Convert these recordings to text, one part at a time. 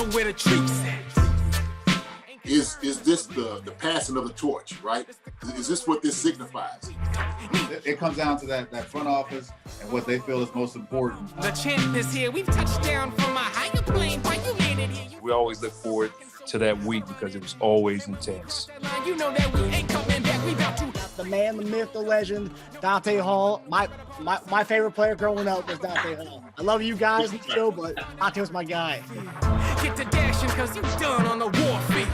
know where the treats at. Is this the passing of the torch, right? Is this what this signifies? It comes down to that front office and what they feel is most important. The champ is here. We've touched down from a higher plane. Why you landed here? We always look forward to that week because it was always intense. You know that we ain't coming back. We about to. The man, the myth, the legend, Dante Hall. My favorite player growing up was Dante Hall. I love you guys in the show, but Dante was my guy. Get to dashing because you done on the warfield.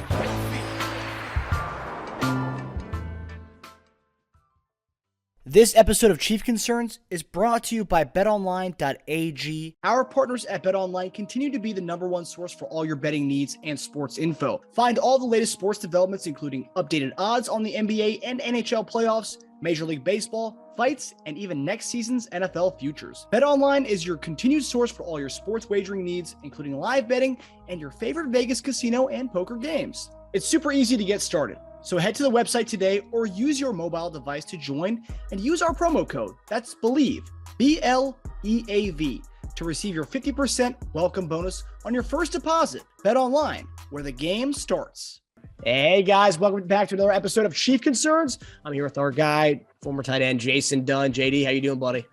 This episode of Chief Concerns is brought to you by BetOnline.AG. Our partners at BetOnline continue to be the #1 source for all your betting needs and sports info. Find all the latest sports developments, including updated odds on the NBA and NHL playoffs, Major League Baseball, fights, and even next season's NFL futures. BetOnline is your continued source for all your sports wagering needs, including live betting and your favorite Vegas casino and poker games. It's super easy to get started. So head to the website today or use your mobile device to join and use our promo code. That's Bleav, BLEAV, to receive your 50% welcome bonus on your first deposit. Bet online, where the game starts. Hey guys, welcome back to another episode of Chief Concerns. I'm here with our guy, former tight end Justyn Dunn. JD, how you doing, buddy?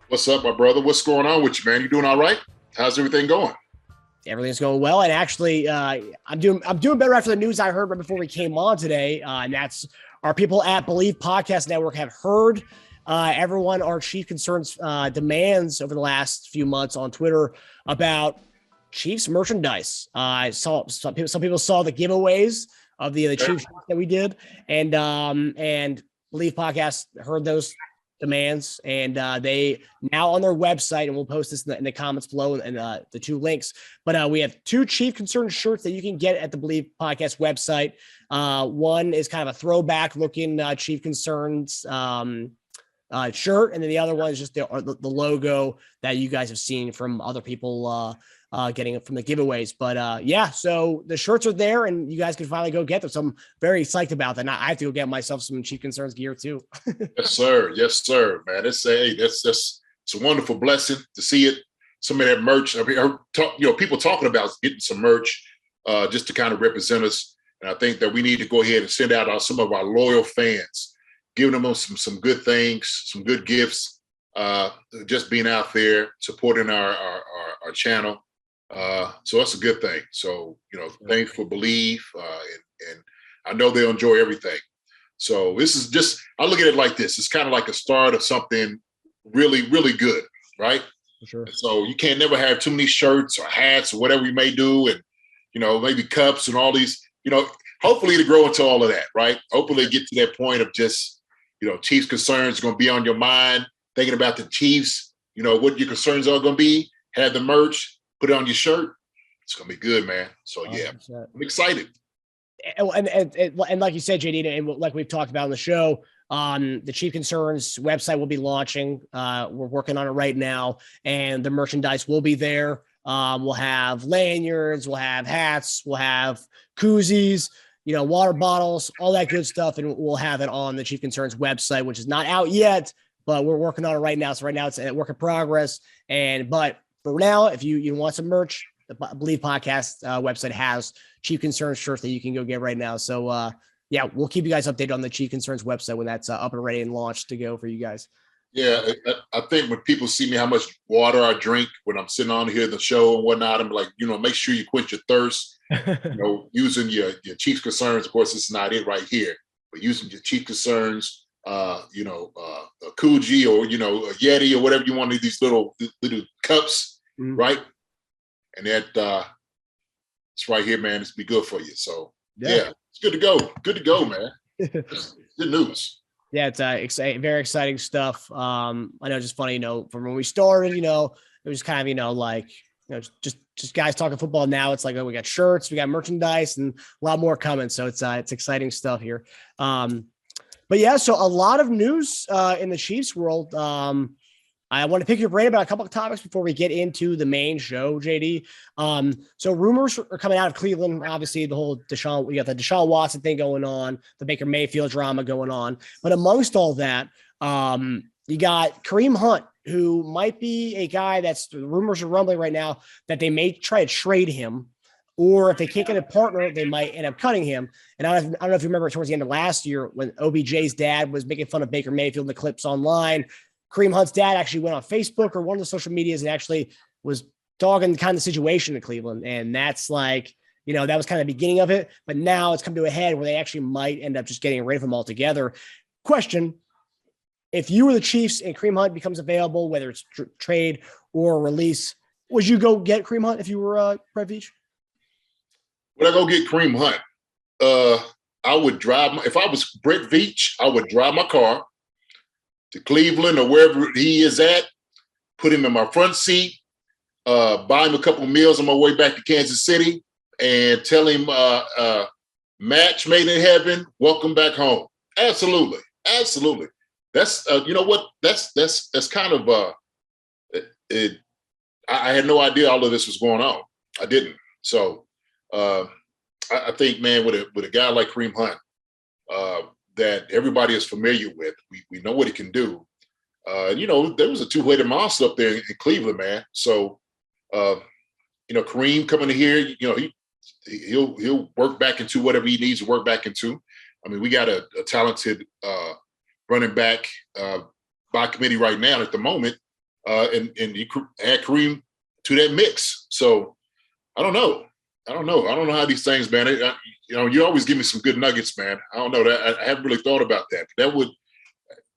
What's up, my brother? What's going on with you, man? You doing all right? How's everything going? Everything's going well, and actually, I'm doing better after the news I heard right before we came on today, and that's our people at Bleav Podcast Network have heard everyone our Chief Concerns demands over the last few months on Twitter about Chiefs merchandise. I saw some people saw the giveaways of the Chiefs that we did, and Bleav Podcast heard those demands, and they now on their website, and we'll post this in the comments below and the two links, but we have 2 Chief Concerns shirts that you can get at the Bleav Podcast website. One is kind of a throwback looking Chief Concerns shirt, and then the other one is just the logo that you guys have seen from other people getting it from the giveaways. But so the shirts are there and you guys can finally go get them. So I'm very psyched about that. And I have to go get myself some Chief Concerns gear too. Yes, sir. Yes, sir, man. It's a wonderful blessing to see it. Some of that merch. I mean, people talking about getting some merch just to kind of represent us. And I think that we need to go ahead and send out some of our loyal fans, giving them some good things, some good gifts, just being out there, supporting our channel. So that's a good thing. So, thanks for Bleav, and I know they'll enjoy everything. So this is just, I look at it like this. It's kind of like a start of something really, really good, right? For sure. So you can't never have too many shirts or hats or whatever we may do. And, maybe cups and all these, hopefully to grow into all of that, right? Hopefully get to that point of just, Chiefs concerns going to be on your mind, thinking about the Chiefs, what your concerns are going to be, have the merch, put it on your shirt. It's going to be good, man. So, yeah, 100%. I'm excited. And like you said, JD, and like we've talked about on the show, the Chief Concerns website will be launching. We're working on it right now, and the merchandise will be there. We'll have lanyards, we'll have hats, we'll have koozies, water bottles, all that good stuff. And we'll have it on the Chief Concerns website, which is not out yet, but we're working on it right now. So right now it's a work in progress. But for now, if you want some merch, the Bleav Podcast website has Chief Concerns shirts that you can go get right now. So, we'll keep you guys updated on the Chief Concerns website when that's up and ready and launched to go for you guys. Yeah, I think when people see me how much water I drink when I'm sitting on here the show and whatnot, I'm like, make sure you quench your thirst. Using your Chief Concerns. Of course, it's not it right here, but using your Chief Concerns, a Coogee or a Yeti or whatever you want, these little cups, right? And that it's right here, man. It's be good for you. So it's good to go. Good to go, man. It's good news. Yeah, it's very exciting stuff. I know it's just funny, from when we started, it was kind of, just guys talking football. Now it's like, we got shirts, we got merchandise, and a lot more coming. So it's exciting stuff here. But yeah, so a lot of news in the Chiefs world. I want to pick your brain about a couple of topics before we get into the main show, JD. So rumors are coming out of Cleveland. Obviously, we got the Deshaun Watson thing going on, the Baker Mayfield drama going on. But amongst all that, you got Kareem Hunt, who might be a guy the rumors are rumbling right now that they may try to trade him or if they can't get a partner, they might end up cutting him. And I don't know if you remember towards the end of last year when OBJ's dad was making fun of Baker Mayfield in the clips online. Kareem Hunt's dad actually went on Facebook or one of the social medias and actually was dogging kind of the situation in Cleveland. And that's like, that was kind of the beginning of it. But now it's come to a head where they actually might end up just getting rid of him altogether. Question: if you were the Chiefs and Kareem Hunt becomes available, whether it's trade or release, would you go get Kareem Hunt if you were Brett Veach? Would I go get Kareem Hunt? I would drive. If I was Brett Veach, I would drive my car to Cleveland or wherever he is at, put him in my front seat, buy him a couple of meals on my way back to Kansas City, and tell him, match made in heaven, welcome back home. Absolutely. Absolutely. That's, you know what? That's kind of, I had no idea all of this was going on. I didn't. So I think, man, with a guy like Kareem Hunt, that everybody is familiar with, we know what he can do. There was a two-headed monster up there in Cleveland, man. So, Kareem coming in here, he'll work back into whatever he needs to work back into. I mean, we got a talented running back by committee right now at the moment, and you add Kareem to that mix. So I don't know. I don't know how these things, man. You always give me some good nuggets, man. I don't know that I haven't really thought about that. That would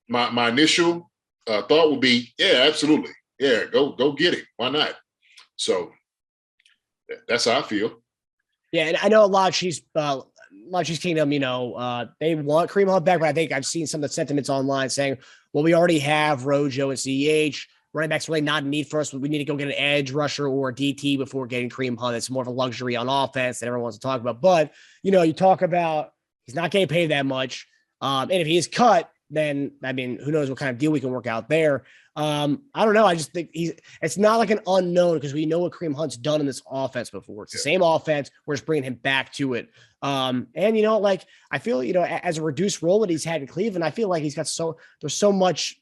my initial thought would be, yeah, absolutely, yeah, go get him. Why not? So that's how I feel. Yeah, and I know a lot of Chiefs Kingdom, they want Kareem Hunt back, but I think I've seen some of the sentiments online saying, well, we already have Rojo and CEH. Running back's really not a need for us. We need to go get an edge rusher or a DT before getting Kareem Hunt. It's more of a luxury on offense that everyone wants to talk about. But, you talk about he's not getting paid that much. And if he is cut, then, I mean, who knows what kind of deal we can work out there. I don't know. I just think it's not like an unknown because we know what Kareem Hunt's done in this offense before. It's the same offense. We're just bringing him back to it. And, I feel, as a reduced role that he's had in Cleveland, I feel like he's got there's so much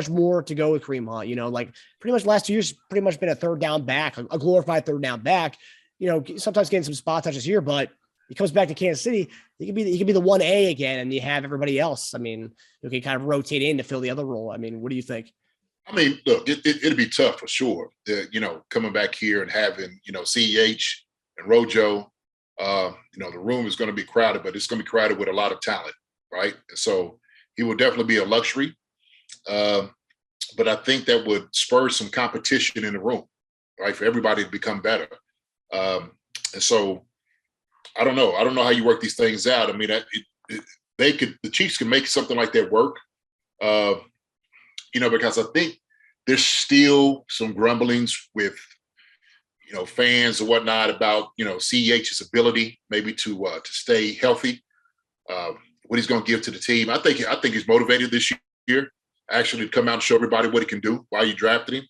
more to go with Kareem Hunt, pretty much last 2 years, pretty much been a third down back, a glorified third down back, sometimes getting some spot touches here, but he comes back to Kansas City. He could be the 1A again, and you have everybody else. I mean, you can kind of rotate in to fill the other role. I mean, what do you think? I mean, look, it'd be tough for sure. Coming back here and having CEH and Rojo. The room is going to be crowded, but it's going to be crowded with a lot of talent, right? So he will definitely be a luxury. But I think that would spur some competition in the room, right, for everybody to become better. And so I don't know. I don't know how you work these things out. I mean, the Chiefs can make something like that work, because I think there's still some grumblings with, fans and whatnot about, CEH's ability maybe to stay healthy, what he's going to give to the team. I think he's motivated this year, actually, to come out and show everybody what he can do while you drafted him.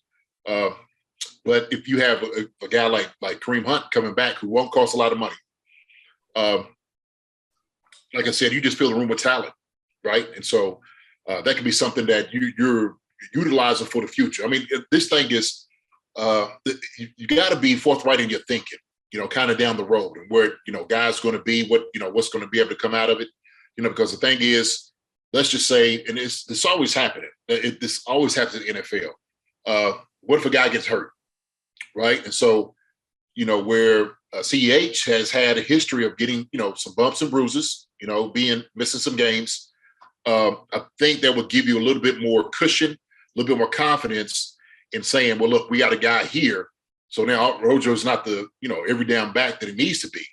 But if you have a guy like Kareem Hunt coming back who won't cost a lot of money, like I said, you just fill the room with talent, right? And so that could be something that you're utilizing for the future. I mean, this thing is, you got to be forthright in your thinking, kind of down the road and where, guys going to be, what's going to be able to come out of it, because the thing is, let's just say, and it's always happening. This always happens in the NFL. What if a guy gets hurt, right? And so, where CEH has had a history of getting, some bumps and bruises, missing some games. I think that would give you a little bit more cushion, a little bit more confidence in saying, well, look, we got a guy here. So now Rojo's not the, every down back that he needs to be.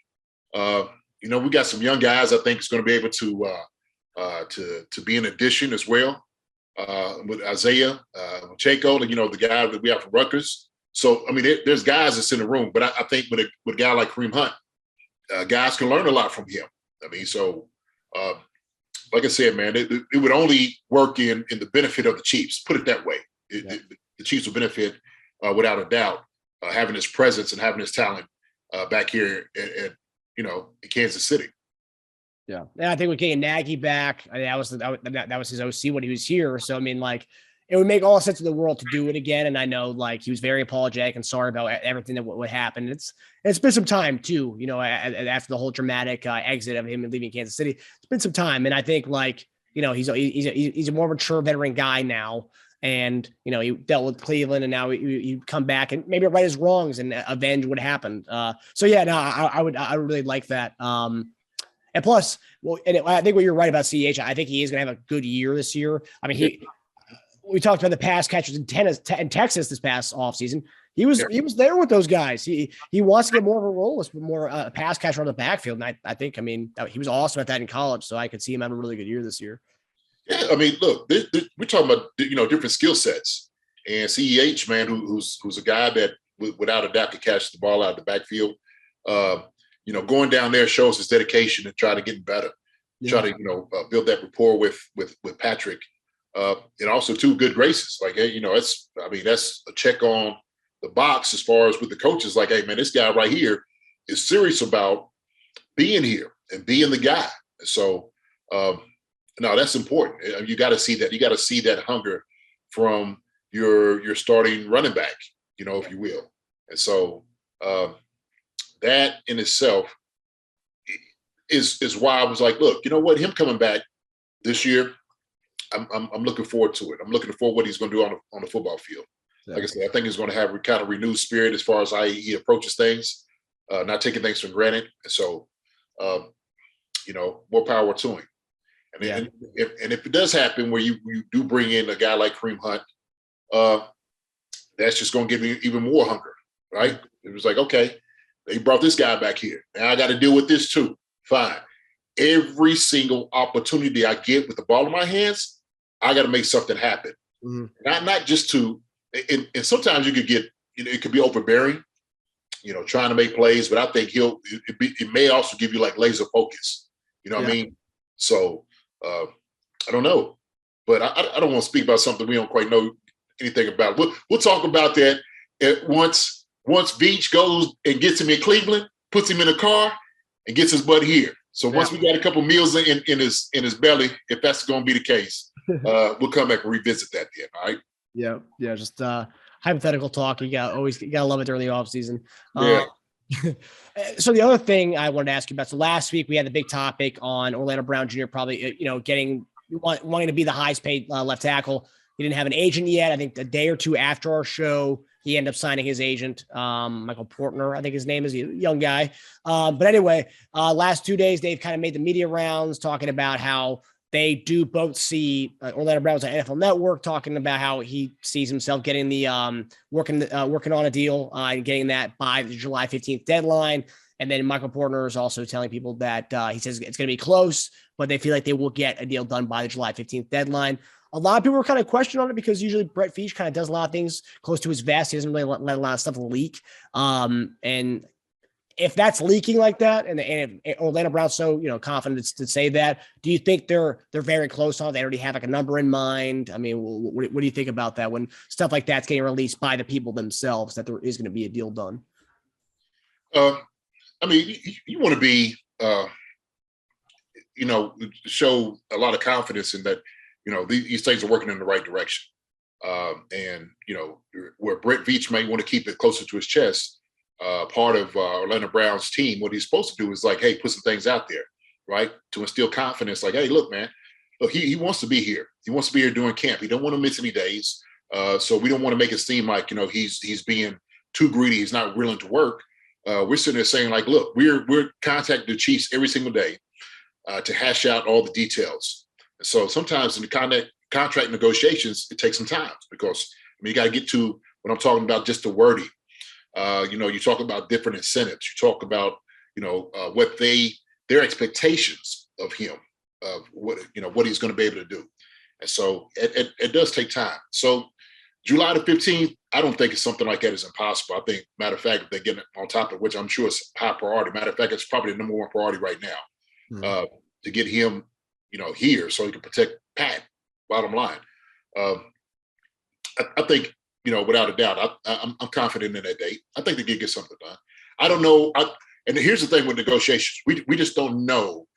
We got some young guys I think is going to be able to be an addition as well, with Isaiah, Chaco, the guy that we have from Rutgers. So, I mean, there's guys that's in the room, but I think with a guy like Kareem Hunt, guys can learn a lot from him. I mean, so like I said, man, it would only work in the benefit of the Chiefs, put it that way. The Chiefs will benefit without a doubt, having his presence and having his talent back here in Kansas City. Yeah, and I think with getting Nagy back, I mean, that was his OC when he was here. So I mean, it would make all the sense in the world to do it again. And I know like he was very apologetic and sorry about everything that would happen. It's been some time too, you know, after the whole dramatic exit of him leaving Kansas City. It's been some time, and I think like, you know, he's a more mature veteran guy now. And, you know, he dealt with Cleveland, and now you come back and maybe right his wrongs and avenge what happened. So yeah, no, I would really like that. And plus, well, and I think what you're right about CEH. I think he is going to have a good year this year. I mean, we talked about the pass catchers in Texas this past offseason. He was there with those guys. He wants to get more of a role as more pass catcher on the backfield. And I think, I mean, he was awesome at that in college. So I could see him having a really good year this year. Yeah, I mean, look, we're talking about, you know, different skill sets. And CEH, man, who's a guy that without a doubt could catch the ball out of the backfield. You know, going down there shows his dedication and try to get better. Try to, you know, build that rapport with Patrick. And also two good graces. Like, hey, you know, that's a check on the box as far as with the coaches. Like, hey, man, this guy right here is serious about being here and being the guy. So, no, that's important. You got to see that. You got to see that hunger from your starting running back, you know, if you will. And so that in itself is why I was like, look, you know what? Him coming back this year, I'm looking forward to it. I'm looking forward to what he's going to do on the football field. Yeah. Like I said, I think he's going to have a kind of renewed spirit as far as how he approaches things, not taking things for granted. And so, you know, more power to him. And if it does happen where you do bring in a guy like Kareem Hunt, that's just going to give me even more hunger, right? It was like, okay, they brought this guy back here. Now I got to deal with this too. Fine. Every single opportunity I get with the ball in my hands, I got to make something happen. Mm-hmm. Not just to, and sometimes you could get, you know, it could be overbearing, you know, trying to make plays, but I think it may also give you like laser focus. You know what I mean? So I don't know, but I don't want to speak about something we don't quite know anything about. We'll talk about that once Veach goes and gets him in Cleveland, puts him in a car, and gets his butt here. So once we got a couple meals in his belly, if that's going to be the case, we'll come back and revisit that then. All right. Yeah. Just hypothetical talk. You gotta love it during the off season. Yeah. So the other thing I wanted to ask you about. So last week we had the big topic on Orlando Brown Jr. probably, you know, wanting to be the highest paid left tackle. He didn't have an agent yet. I think a day or two after our show, he ended up signing his agent, Michael Portner, I think his name is, a young guy. But anyway, last 2 days, they've kind of made the media rounds talking about how they do both see Orlando Brown's on NFL Network talking about how he sees himself getting the working on a deal and getting that by the July 15th deadline. And then Michael Portner is also telling people that he says it's going to be close, but they feel like they will get a deal done by the July 15th deadline. A lot of people were kind of questioning on it because usually Brett Veach kind of does a lot of things close to his vest. He doesn't really let a lot of stuff leak. And if that's leaking like that, and if Orlando Brown's so, you know, confident to say that, do you think they're very close on it? They already have like a number in mind. I mean, what do you think about that when stuff like that's getting released by the people themselves, that there is going to be a deal done? I mean, you want to be, you know, show a lot of confidence in that, you know, these things are working in the right direction. And, you know, where Brett Veach may want to keep it closer to his chest, part of Orlando Brown's team, what he's supposed to do is like, hey, put some things out there, right? To instill confidence. Like, hey, look, man, look, he wants to be here. He wants to be here during camp. He don't want to miss any days. So we don't want to make it seem like, you know, he's being too greedy. He's not willing to work. We're sitting there saying like, look, we're contacting the Chiefs every single day to hash out all the details. And so sometimes in the contract negotiations, it takes some time because I mean, you got to get to what I'm talking about, just the wording. You know, you talk about different incentives. You talk about, you know, what their expectations of him, of what he's going to be able to do. And so it does take time. So July the 15th, I don't think it's something like that is impossible. I think, matter of fact, if they get on top of which I'm sure it's high priority. Matter of fact, it's probably the number one priority right now to get him, you know, here so he can protect Pat, bottom line. I think, you know, without a doubt, I'm confident in that date. I think they can get something done. I don't know. And here's the thing with negotiations. We just don't know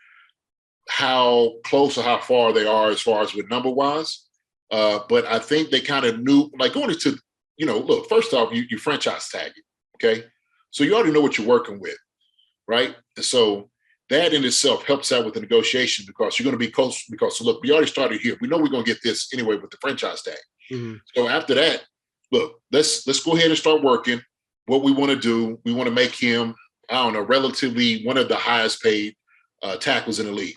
how close or how far they are as far as with number-wise. But I think they kind of knew, like going into, look, first off, you franchise tag it, okay? So you already know what you're working with, right? And so that in itself helps out with the negotiation because you're going to be close because, look, we already started here. We know we're going to get this anyway with the franchise tag. Mm-hmm. So after that, look, let's go ahead and start working. What we want to do, we want to make him, relatively one of the highest paid tackles in the league.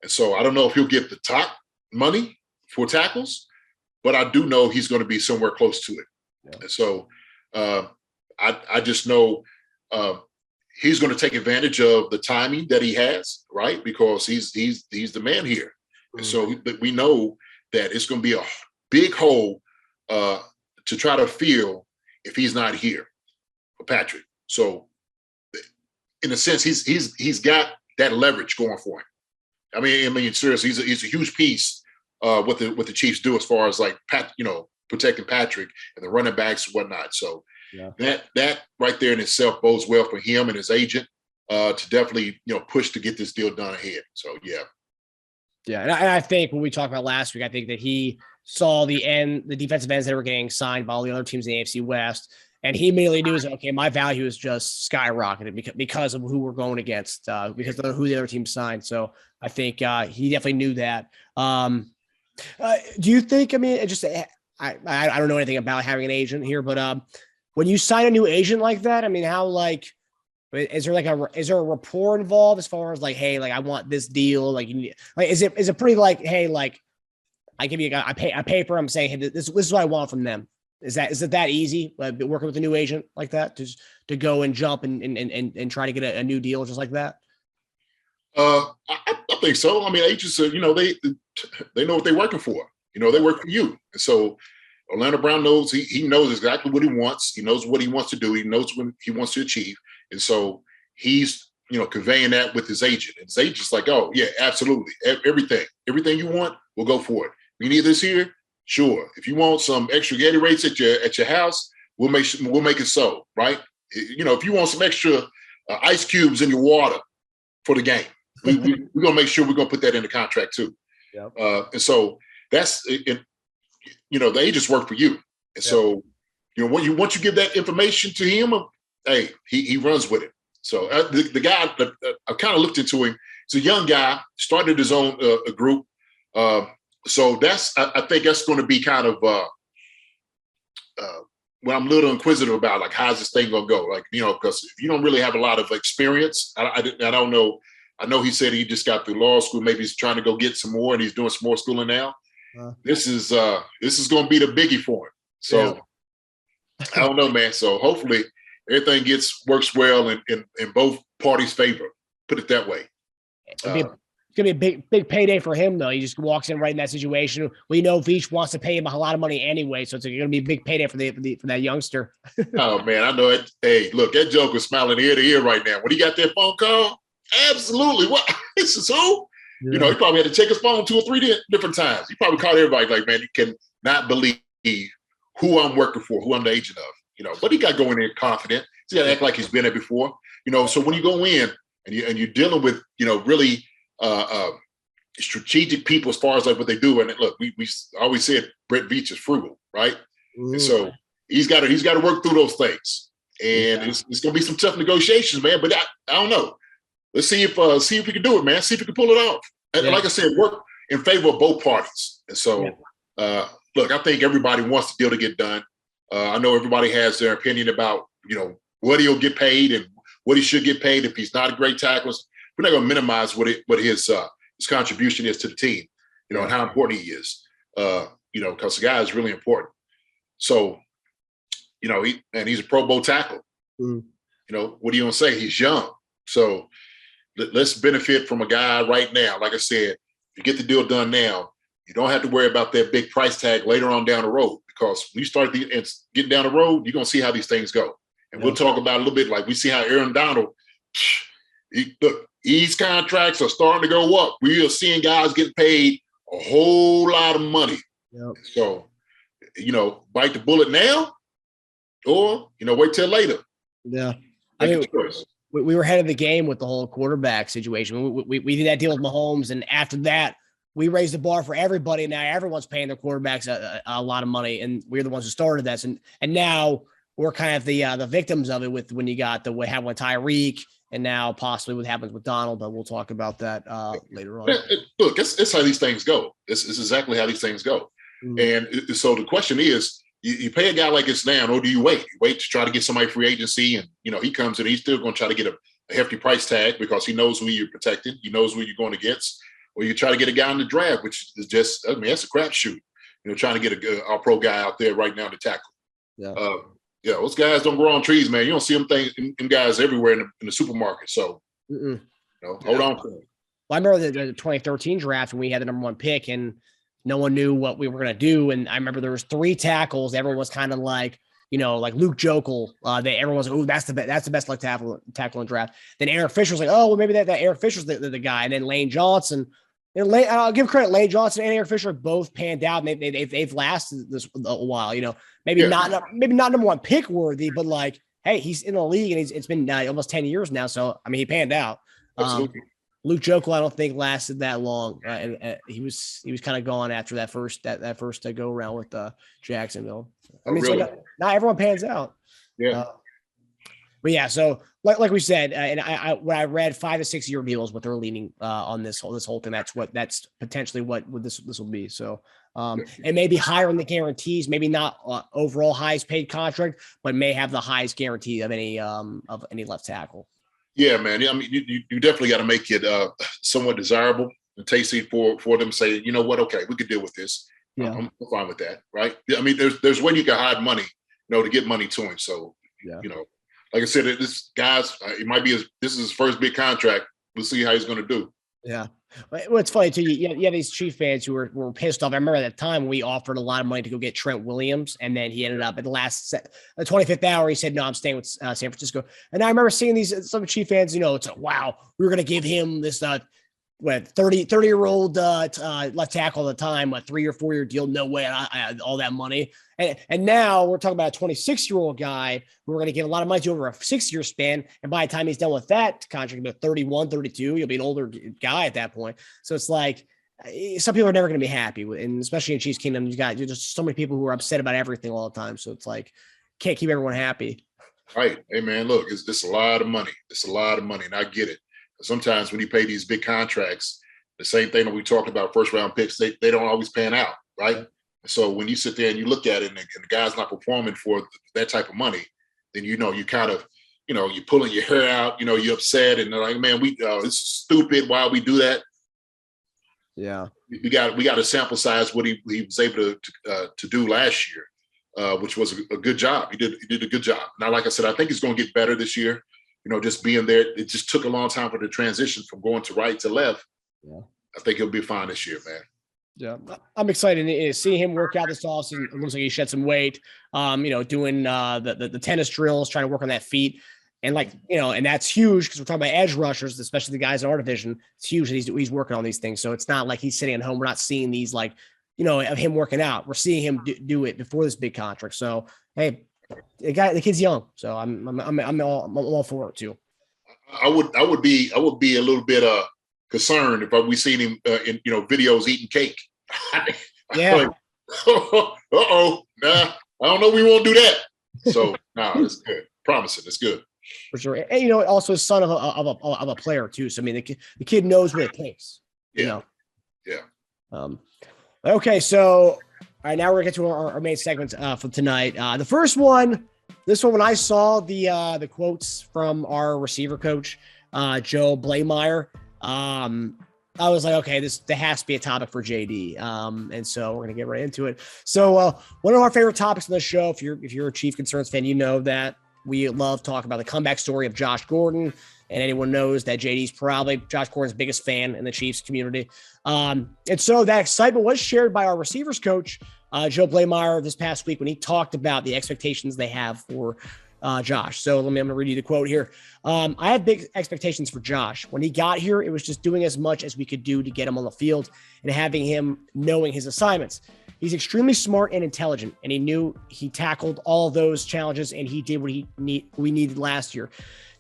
And so I don't know if he'll get the top money for tackles, but I do know he's going to be somewhere close to it. Yeah. And so I just know he's going to take advantage of the timing that he has, right? Because he's the man here. Mm-hmm. And so we know that it's going to be a big hole to try to fill if he's not here for Patrick. So in a sense, he's got that leverage going for him. I mean, seriously, he's a huge piece what the Chiefs do as far as like protecting Patrick and the running backs and whatnot. So that right there in itself bodes well for him and his agent to definitely push to get this deal done ahead. So yeah, and I think when we talked about last week, I think that he saw the defensive ends that were getting signed by all the other teams in the AFC West, and he immediately knew, okay, my value is just skyrocketed because of who we're going against, because of who the other team signed. So I think he definitely knew that. Do you think? I mean, I don't know anything about having an agent here, but when you sign a new agent like that, I mean, how is there a rapport involved as far as like, hey, like I want this deal, is it pretty like, hey, like I give you a paper, I'm saying, hey, this is what I want from them. Is it that easy working with a new agent like that to go and jump and try to get a new deal just like that? I think so. I mean, agents, they know what they're working for. They work for you. And so Orlando Brown knows he knows exactly what he wants. He knows what he wants to do. He knows what he wants to achieve. And so he's, conveying that with his agent. And his agent's like, oh, yeah, absolutely. Everything you want, we'll go for it. We need this here. Sure. If you want some extra Gatorades at your house, we'll make it so, right? If you want some extra ice cubes in your water for the game, we're going to make sure we're going to put that in the contract too. Yep. And so that's it. The agents work for you. And so, once you give that information to him, hey, he runs with it. So the guy, I kind of looked into him. He's a young guy, started his own group. So I think that's going to be kind of what I'm a little inquisitive about, like, how's this thing going to go? Like, because if you don't really have a lot of experience, I don't know. I know he said he just got through law school. Maybe he's trying to go get some more and he's doing some more schooling now. This is going to be the biggie for him. So I don't know, man. So hopefully everything works well in both parties' favor. Put it that way. It's gonna be a big payday for him, though. He just walks in right in that situation. We know Veach wants to pay him a lot of money anyway, so it's gonna be a big payday for that youngster. Oh man, I know it. Hey, look, that joker's smiling ear to ear right now. When he got that phone call, absolutely. What? This is who? Yeah. He probably had to check his phone 2 or 3 different times. He probably called everybody like, man, you can not believe who I'm working for, who I'm the agent of. But he got going in confident. He's got to act like he's been there before. So when you go in and you're dealing with, really strategic people as far as like what they do. And look, we always said Brett Veach is frugal, right? Mm-hmm. And so he's got to work through those things. And it's going to be some tough negotiations, man. But I don't know. Let's see if we can do it, man. See if we can pull it off. And like I said, work in favor of both parties. And so, look, I think everybody wants the deal to get done. I know everybody has their opinion about, what he'll get paid and what he should get paid if he's not a great tackler. We're not going to minimize what his contribution is to the team, and how important he is, because the guy is really important. So, he's a Pro Bowl tackle. Mm. What are you going to say? He's young. So let's benefit from a guy right now. Like I said, if you get the deal done now, you don't have to worry about that big price tag later on down the road, because when you start getting down the road, you're going to see how these things go. And we'll talk about it a little bit, like we see how Aaron Donald, these contracts are starting to go up. We are seeing guys get paid a whole lot of money. Yep. So, bite the bullet now or, wait till later. Yeah. We were ahead of the game with the whole quarterback situation. We did that deal with Mahomes, and after that, we raised the bar for everybody. Now everyone's paying their quarterbacks a lot of money, and we're the ones who started this. And now we're kind of the victims of it with when you got what happened with Tyreek, and now possibly what happens with Donald. But we'll talk about that later on. Look, it's how these things go. It's exactly how these things go. And so the question is, you pay a guy like this now, or do you wait? You wait to try to get somebody free agency, and he comes in, he's still going to try to get a hefty price tag because he knows who you're protecting, he knows who you're going against, or you try to get a guy in the draft, which is just, that's a crapshoot. Trying to get a pro guy out there right now to tackle. Yeah, those guys don't grow on trees, man. You don't see them guys everywhere in the supermarket. So, hold on. Well, I remember the 2013 draft when we had the number 1 pick, and no one knew what we were going to do. And I remember there was 3 tackles. Everyone was kind of like, like Luke Jokel. Everyone was like, oh, that's the best left tackle in draft. Then Eric Fisher was like, oh, well, maybe that Eric Fisher's the guy. And then Lane Johnson. And I'll give credit. Lane Johnson and Eric Fisher both panned out. And they've lasted this a while. Maybe not number 1 pick worthy, but like, hey, he's in the league and it's been almost 10 years now. So I mean, he panned out. Luke Jokel, I don't think lasted that long. He was kind of gone after that first go around with Jacksonville. I mean, really? So not everyone pans out. Yeah. But yeah, so like we said, and when I read 5 to 6 year deals, what they're leaning on this whole thing. That's potentially what this will be. So and maybe higher in the guarantees, maybe not overall highest paid contract, but may have the highest guarantee of any left tackle. Yeah, man. I mean, you definitely got to make it somewhat desirable and tasty for them to say, you know what, okay, we could deal with this. Yeah. I'm fine with that, right? I mean, there's when you can hide money, to get money to him. So, like I said, this guy's this is his first big contract. We'll see how he's going to do. Yeah. Well, it's funny too. You have these Chief fans who were pissed off. I remember at the time we offered a lot of money to go get Trent Williams, and then he ended up at the 25th hour. He said, "No, I'm staying with San Francisco." And I remember seeing some Chief fans. It's like, wow, we were going to give him this 30-year-old left tackle at the time, a 3 or 4 year deal. No way, I had all that money. And now we're talking about a 26-year-old guy who we're going to give a lot of money to over a 6-year span. And by the time he's done with that contract, he'll be 31, 32, he'll be an older guy at that point. So it's like some people are never going to be happy with, and especially in Chiefs Kingdom, you're just so many people who are upset about everything all the time. So it's like, can't keep everyone happy. Right. Hey man, look, it's a lot of money. It's a lot of money. And I get it. Sometimes when you pay these big contracts, the same thing that we talked about, first round picks, they don't always pan out, right? So when you sit there and you look at it and the guy's not performing for that type of money, then you kind of, you're pulling your hair out, you're upset and they're like, man, it's stupid. Why we do that? Yeah. We got a sample size what he was able to do last year, which was a good job. He did a good job. Now, like I said, I think he's going to get better this year. Just being there, it just took a long time for the transition from going to right to left. Yeah. I think he'll be fine this year, man. Yeah, I'm excited to see him work out this offseason. It looks like he shed some weight, doing the tennis drills, trying to work on that feet. And and that's huge because we're talking about edge rushers, especially the guys in our division. It's huge that he's working on these things. So it's not like he's sitting at home. We're not seeing these of him working out. We're seeing him do it before this big contract. So, hey, the kid's young. So I'm all for it too. I would be a little bit concerned if we seen him in videos eating cake. Yeah. Like, nah, I don't know. We won't do that. So it's good. Promising. It's good for sure. And also a son of a player too. So I mean, the kid knows what it takes. Yeah. Yeah. Okay, so all right, now we're gonna get to our main segments for tonight. The first one, when I saw the quotes from our receiver coach, Joe Bleav, I was like, okay, there has to be a topic for JD. And so we're gonna get right into it. So one of our favorite topics on the show, if you're a Chief Concerns fan, you know that we love talking about the comeback story of Josh Gordon. And anyone knows that JD's probably Josh Gordon's biggest fan in the Chiefs community. And so that excitement was shared by our receivers coach, Joe Bleav, this past week when he talked about the expectations they have for Josh. So I'm going to read you the quote here. I had big expectations for Josh. When he got here, it was just doing as much as we could do to get him on the field and having him knowing his assignments. He's extremely smart and intelligent, and he knew he tackled all of those challenges, and he did what we needed last year.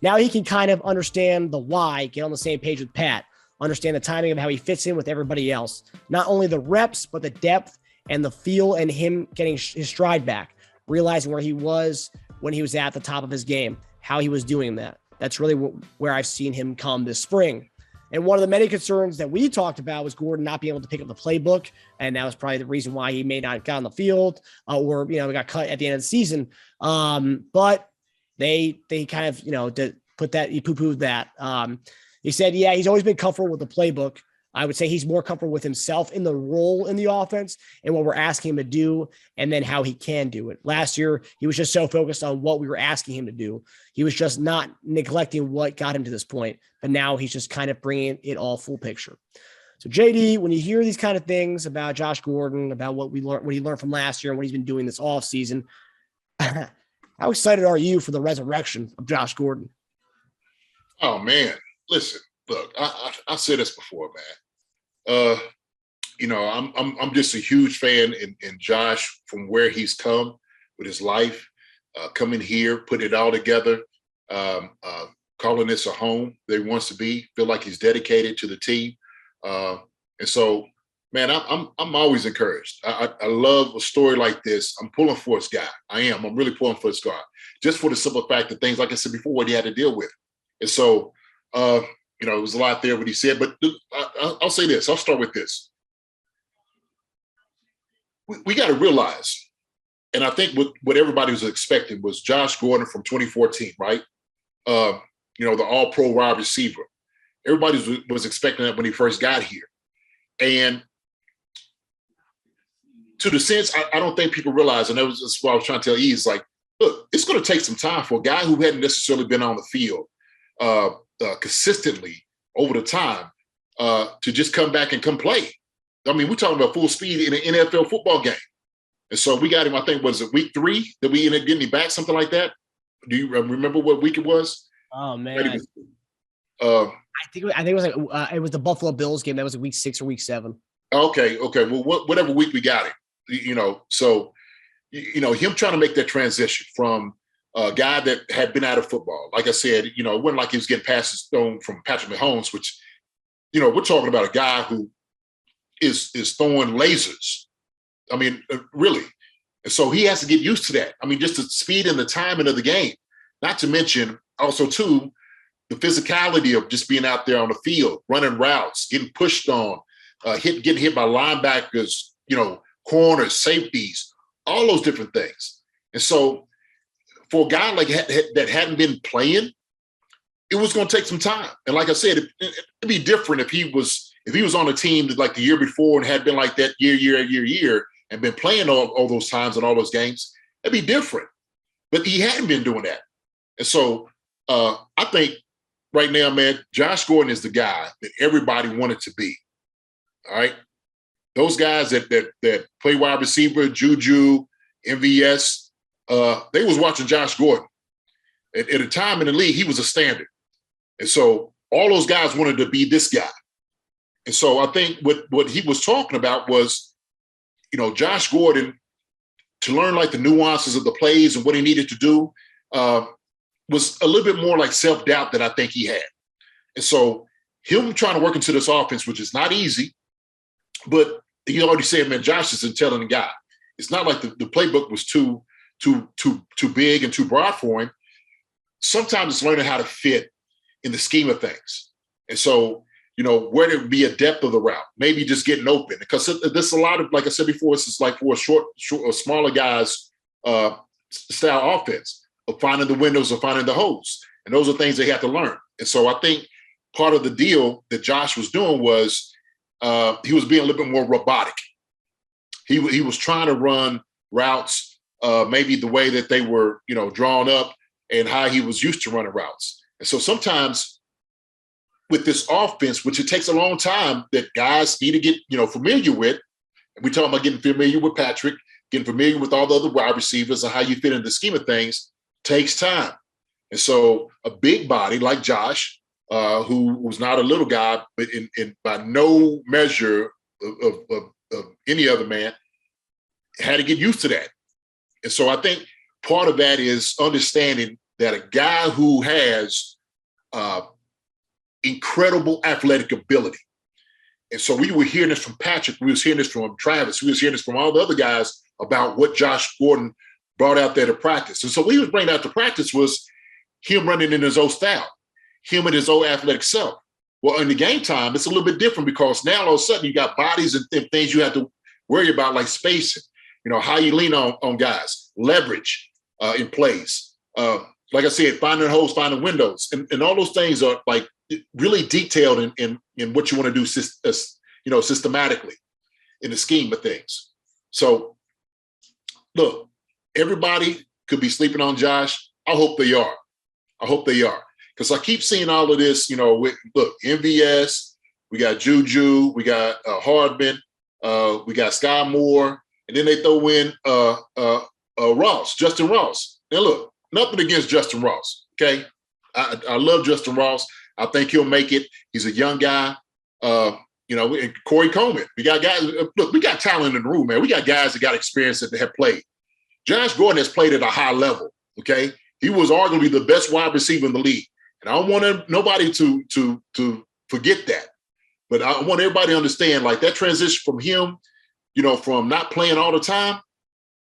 Now he can kind of understand the why, get on the same page with Pat. understand the timing of how he fits in with everybody else. Not only the reps, but the depth and the feel and him getting his stride back, realizing where he was when he was at the top of his game, how he was doing that. That's really where I've seen him come this spring. And one of the many concerns that we talked about was Gordon not being able to pick up the playbook. And that was probably the reason why he may not have got on the field or, got cut at the end of the season. But they kind of, put that, he poo-pooed that. He said, yeah, he's always been comfortable with the playbook. I would say he's more comfortable with himself in the role in the offense and what we're asking him to do and then how he can do it. Last year, he was just so focused on what we were asking him to do. He was just not neglecting what got him to this point. But now he's just kind of bringing it all full picture. So JD, when you hear these kind of things about Josh Gordon, about what he learned from last year and what he's been doing this offseason, how excited are you for the resurrection of Josh Gordon? Oh man, listen, look, I said this before, man. I'm just a huge fan in Josh from where he's come with his life, coming here, putting it all together, calling this a home that he wants to be, feel like he's dedicated to the team. And so, man, I'm always encouraged. I love a story like this. I'm pulling for Skyy. I'm really pulling for Skyy, just for the simple fact that things, like I said before, what he had to deal with. And so, it was a lot there what he said, but I'll say this. I'll start with this. We got to realize, and I think what everybody was expecting was Josh Gordon from 2014, right? The all-pro wide receiver. Everybody was expecting that when he first got here. And to the sense, I don't think people realize, and that's what I was trying to tell you, is like, look, it's going to take some time for a guy who hadn't necessarily been on the field consistently over the time to just come back and come play. I mean, we're talking about full speed in an NFL football game. And so we got him, I think, was it week 3 that we ended up getting him back, something like that? Do you remember what week it was? Oh, man. I think it was like it was the Buffalo Bills game. That was week 6 or week 7. Okay. Well, whatever week we got it, so, him trying to make that transition from a guy that had been out of football. Like I said, it wasn't like he was getting passes thrown from Patrick Mahomes, which, we're talking about a guy who is throwing lasers. I mean, really. And so he has to get used to that. I mean, just the speed and the timing of the game, not to mention also, too, the physicality of just being out there on the field, running routes, getting pushed on, getting hit by linebackers, corners, safeties, all those different things. And so for a guy like that hadn't been playing, it was going to take some time. And like I said, it'd be different if he was on a team that like the year before and had been like that year, and been playing all those times and all those games. It'd be different. But he hadn't been doing that. And so I think right now, man, Josh Gordon is the guy that everybody wanted to be. All right. Those guys that play wide receiver, Juju, MVS, they was watching Josh Gordon. At a time in the league, he was a standard. And so all those guys wanted to be this guy. And so I think what he was talking about was, Josh Gordon, to learn like the nuances of the plays and what he needed to do, was a little bit more like self-doubt that I think he had. And so him trying to work into this offense, which is not easy, but he already said, man, Josh is an intelligent guy. It's not like the playbook was too big and too broad for him. Sometimes it's learning how to fit in the scheme of things. And so, where there be a depth of the route, maybe just getting open. Because there's a lot of, like I said before, it's just like for a smaller guys style offense of finding the windows or finding the holes. And those are things they have to learn. And so I think part of the deal that Josh was doing was he was being a little bit more robotic. He was trying to run routes maybe the way that they were, drawn up and how he was used to running routes. And so sometimes with this offense, which it takes a long time that guys need to get, familiar with, and we're talking about getting familiar with Patrick, getting familiar with all the other wide receivers and how you fit in the scheme of things, takes time. And so a big body like Josh, who was not a little guy, but in by no measure of any other man, had to get used to that. And so I think part of that is understanding that a guy who has incredible athletic ability. And so we were hearing this from Patrick. We was hearing this from Travis. We was hearing this from all the other guys about what Josh Gordon brought out there to practice. And so what he was bringing out to practice was him running in his old style, him and his old athletic self. Well, in the game time, it's a little bit different because now all of a sudden you got bodies and things you have to worry about, like spacing, how you lean on guys, leverage in plays. Like I said, finding holes, finding windows, and all those things are like really detailed in what you want to do, systematically in the scheme of things. So, look, everybody could be sleeping on Josh. I hope they are. Because I keep seeing all of this, look, MVS, we got Juju, we got Hardman, we got Skyy Moore, and then they throw in Justyn Ross. Now, look, nothing against Justyn Ross, okay? I love Justyn Ross. I think he'll make it. He's a young guy. And Corey Coleman. We got guys. Look, we got talent in the room, man. We got guys that got experience that have played. Josh Gordon has played at a high level, okay? He was arguably the best wide receiver in the league. And I don't want nobody to forget that. But I want everybody to understand, like, that transition from him, from not playing all the time,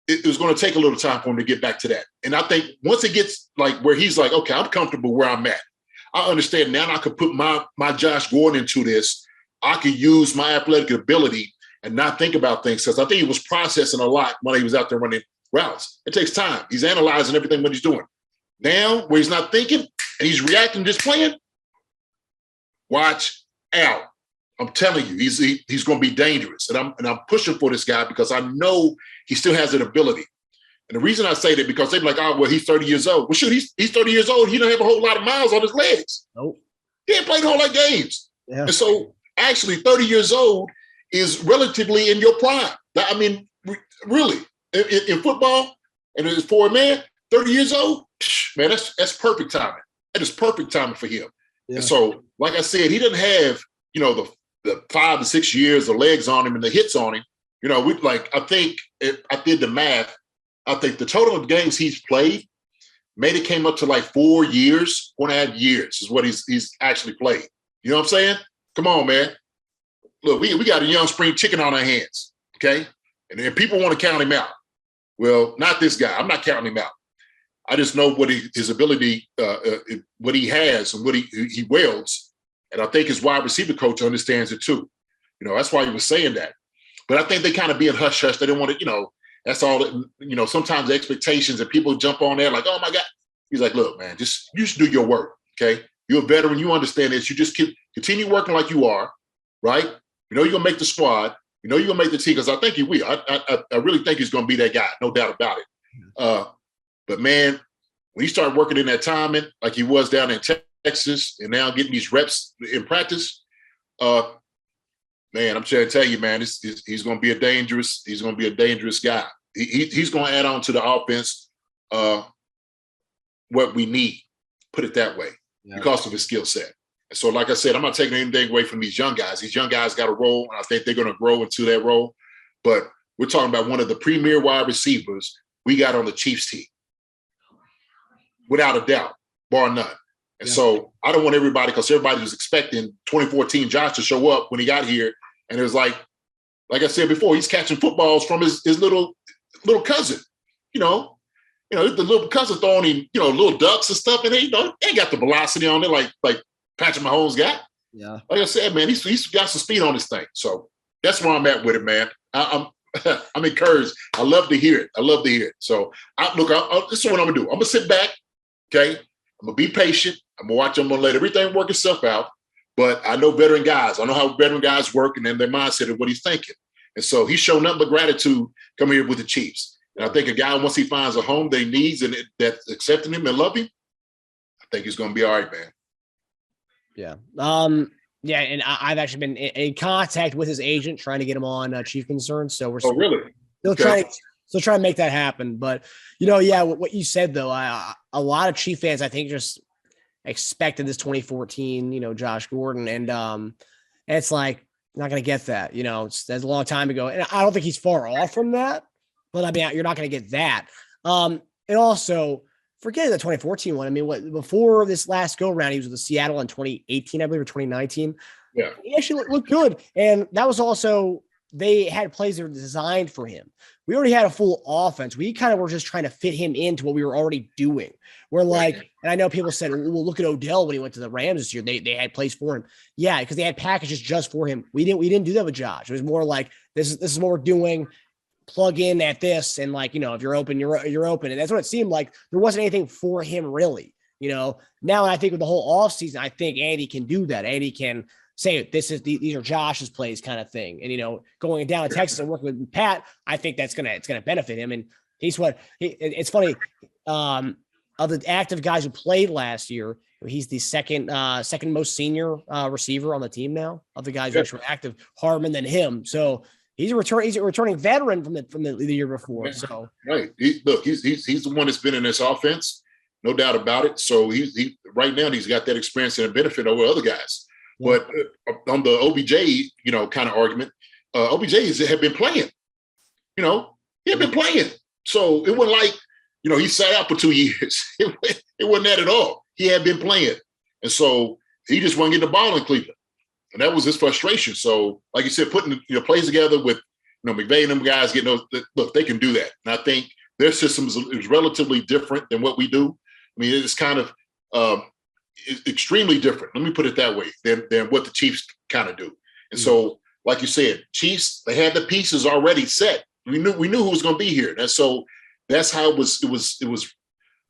it was going to take a little time for him to get back to that. And I think once it gets like where he's like, okay, I'm comfortable where I'm at. I understand now I could put my Josh Gordon into this. I could use my athletic ability and not think about things, because I think he was processing a lot when he was out there running routes. It takes time. He's analyzing everything what he's doing. Now, where he's not thinking and he's reacting, just playing, watch out. I'm telling you, he's going to be dangerous. And I'm pushing for this guy because I know he still has that ability. And the reason I say that, because they're like, oh, well, he's 30 years old. Well, shoot, he's 30 years old. He don't have a whole lot of miles on his legs. Nope. He ain't played a whole lot of games. Yeah. And so actually 30 years old is relatively in your prime. I mean, really, in football, and as for a man, 30 years old, man, that's perfect timing. That is perfect timing for him. Yeah. And so, like I said, he didn't have, the 5 to 6 years of legs on him and the hits on him. I think if I did the math, I think the total of games he's played maybe came up to like 4 years, 4.5 years is what he's actually played. You know what I'm saying? Come on, man. Look, we got a young spring chicken on our hands, okay? And people want to count him out. Well, not this guy. I'm not counting him out. I just know what his ability, what he has and what he wields. And I think his wide receiver coach understands it too. That's why he was saying that. But I think they kind of being hush-hush. They didn't want to, that's all, sometimes the expectations and people jump on there like, oh my God. He's like, look, man, you should do your work, okay? You're a veteran. You understand this. You just continue working like you are, right? You're going to make the squad. You're going to make the team, because I think he will. I really think he's going to be that guy, no doubt about it. But, man, when he started working in that timing like he was down in Texas and now getting these reps in practice, man, I'm trying to tell you, man, he's going to be a dangerous guy. He's going to add on to the offense what we need, put it that way, because of his skill set. And so, like I said, I'm not taking anything away from these young guys. These young guys got a role, and I think they're going to grow into that role. But we're talking about one of the premier wide receivers we got on the Chiefs team, without a doubt, bar none. And so I don't want everybody, because everybody was expecting 2014 Josh to show up when he got here. And it was like I said before, he's catching footballs from his little cousin, the little cousin throwing him, little ducks and stuff. And they ain't got the velocity on it like Patrick Mahomes got. Yeah. Like I said, man, he's got some speed on this thing. So that's where I'm at with it, man. I'm encouraged. I love to hear it. So this is what I'm gonna do. I'm gonna sit back, okay? I'm gonna be patient. I'm gonna watch. I'm gonna let everything work itself out. But I know veteran guys. I know how veteran guys work, and then their mindset of what he's thinking. And so he's shown nothing but gratitude coming here with the Chiefs. And I think a guy, once he finds a home that he needs and that's accepting him and love him, I think he's gonna be all right, man. Yeah. Yeah, and I've actually been in contact with his agent trying to get him on Chief Concerns. So we're really? Still trying to make that happen. But what you said though, a lot of Chief fans I think just expected this 2014, Josh Gordon, and it's like not going to get that. That's a long time ago, and I don't think he's far off from that. But I mean, you're not going to get that. And also, forget the 2014 one. I mean, before this last go round, he was with Seattle in 2018, I believe, or 2019. Yeah. He actually looked good. And that was also, they had plays that were designed for him. We already had a full offense. We kind of were just trying to fit him into what we were already doing. We're like, and I know people said, well, look at Odell when he went to the Rams this year. They had plays for him. Yeah, because they had packages just for him. We didn't do that with Josh. It was more like, this is what we're doing. Plug in at this. And like, if you're open, you're open. And that's what it seemed like. There wasn't anything for him really. Now I think with the whole offseason, I think Andy can do that. Andy can say these are Josh's plays kind of thing. And, going down to Texas and working with Pat, I think it's going to benefit him. And it's funny. Of the active guys who played last year, he's the second most senior receiver on the team now of the guys who were active, Hardman than him. So he's a returning veteran from the year before. So right. He's the one that's been in this offense, no doubt about it. So he right now he's got that experience and a benefit over other guys. But on the OBJ, kind of argument, OBJ had been playing. He had been playing. So it wasn't like, he sat out for 2 years. It wasn't that at all. He had been playing. And so he just wasn't getting the ball in Cleveland. And that was his frustration. So, like you said, putting plays together with McVay and them guys getting those, look, they can do that. And I think their system is relatively different than what we do. I mean, it's kind of extremely different. Let me put it that way than what the Chiefs kind of do. And so, like you said, Chiefs, they had the pieces already set. We knew who was going to be here. And so that's how it was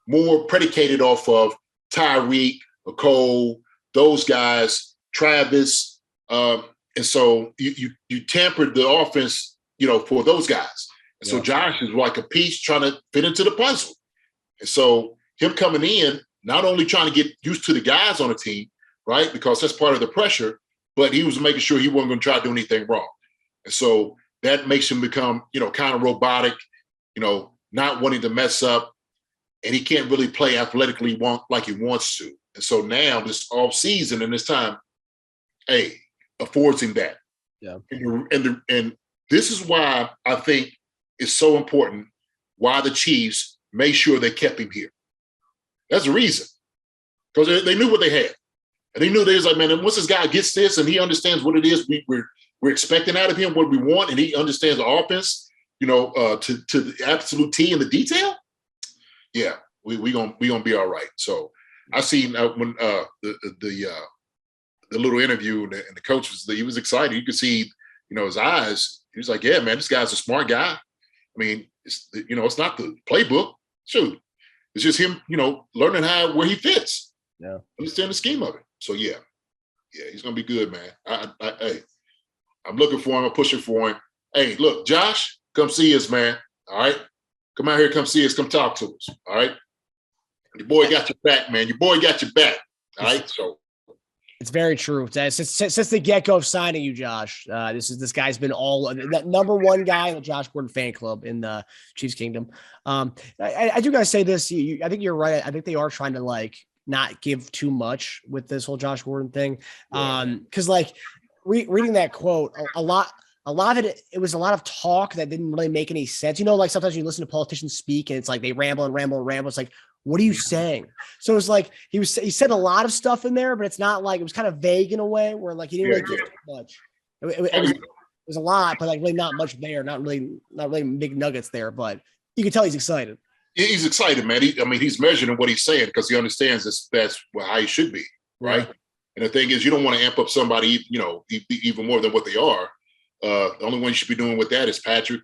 more predicated off of Tyreek, Cole, those guys, Travis. And so you tampered the offense, for those guys. And so Josh is like a piece trying to fit into the puzzle. And so him coming in, not only trying to get used to the guys on the team, right? Because that's part of the pressure, but he was making sure he wasn't going to try to do anything wrong. And so that makes him become, kind of robotic, not wanting to mess up. And he can't really play athletically like he wants to. And so now this offseason and this time, affords him that. Yeah. And this is why I think it's so important why the Chiefs made sure they kept him here. That's the reason. Because they knew what they had. And they knew they was like, man, once this guy gets this and he understands what it is we're expecting out of him, what we want, and he understands the offense, to the absolute T in the detail, we gonna be all right. So I seen when the little interview and the coach he was excited. You could see, his eyes. He was like, yeah, man, this guy's a smart guy. I mean, it's not the playbook. Shoot. It's just him, learning where he fits. Yeah. Understand the scheme of it. So yeah, he's gonna be good, man. I'm looking for him. I'm pushing for him. Hey, look, Josh, come see us, man. All right, come out here, come see us, come talk to us. All right, your boy got your back, man. Your boy got your back. All right, so. It's very true. Since the get-go of signing you, Josh, this guy's been that number one guy in the Josh Gordon fan club in the Chiefs Kingdom. I do gotta say this. I think you're right. I think they are trying to not give too much with this whole Josh Gordon thing. Because reading that quote, a lot of it was a lot of talk that didn't really make any sense. Sometimes you listen to politicians speak and it's like they ramble. It's like, what are you saying? So it's like he said a lot of stuff in there, but it's not like it was kind of vague in a way where he didn't really give too much. It was a lot, but really not much there. Not really big nuggets there, but you can tell he's excited. He's excited, man. He's measuring what he's saying because he understands that's how he should be, right? And the thing is, you don't want to amp up somebody, even more than what they are. The only one you should be doing with that is Patrick,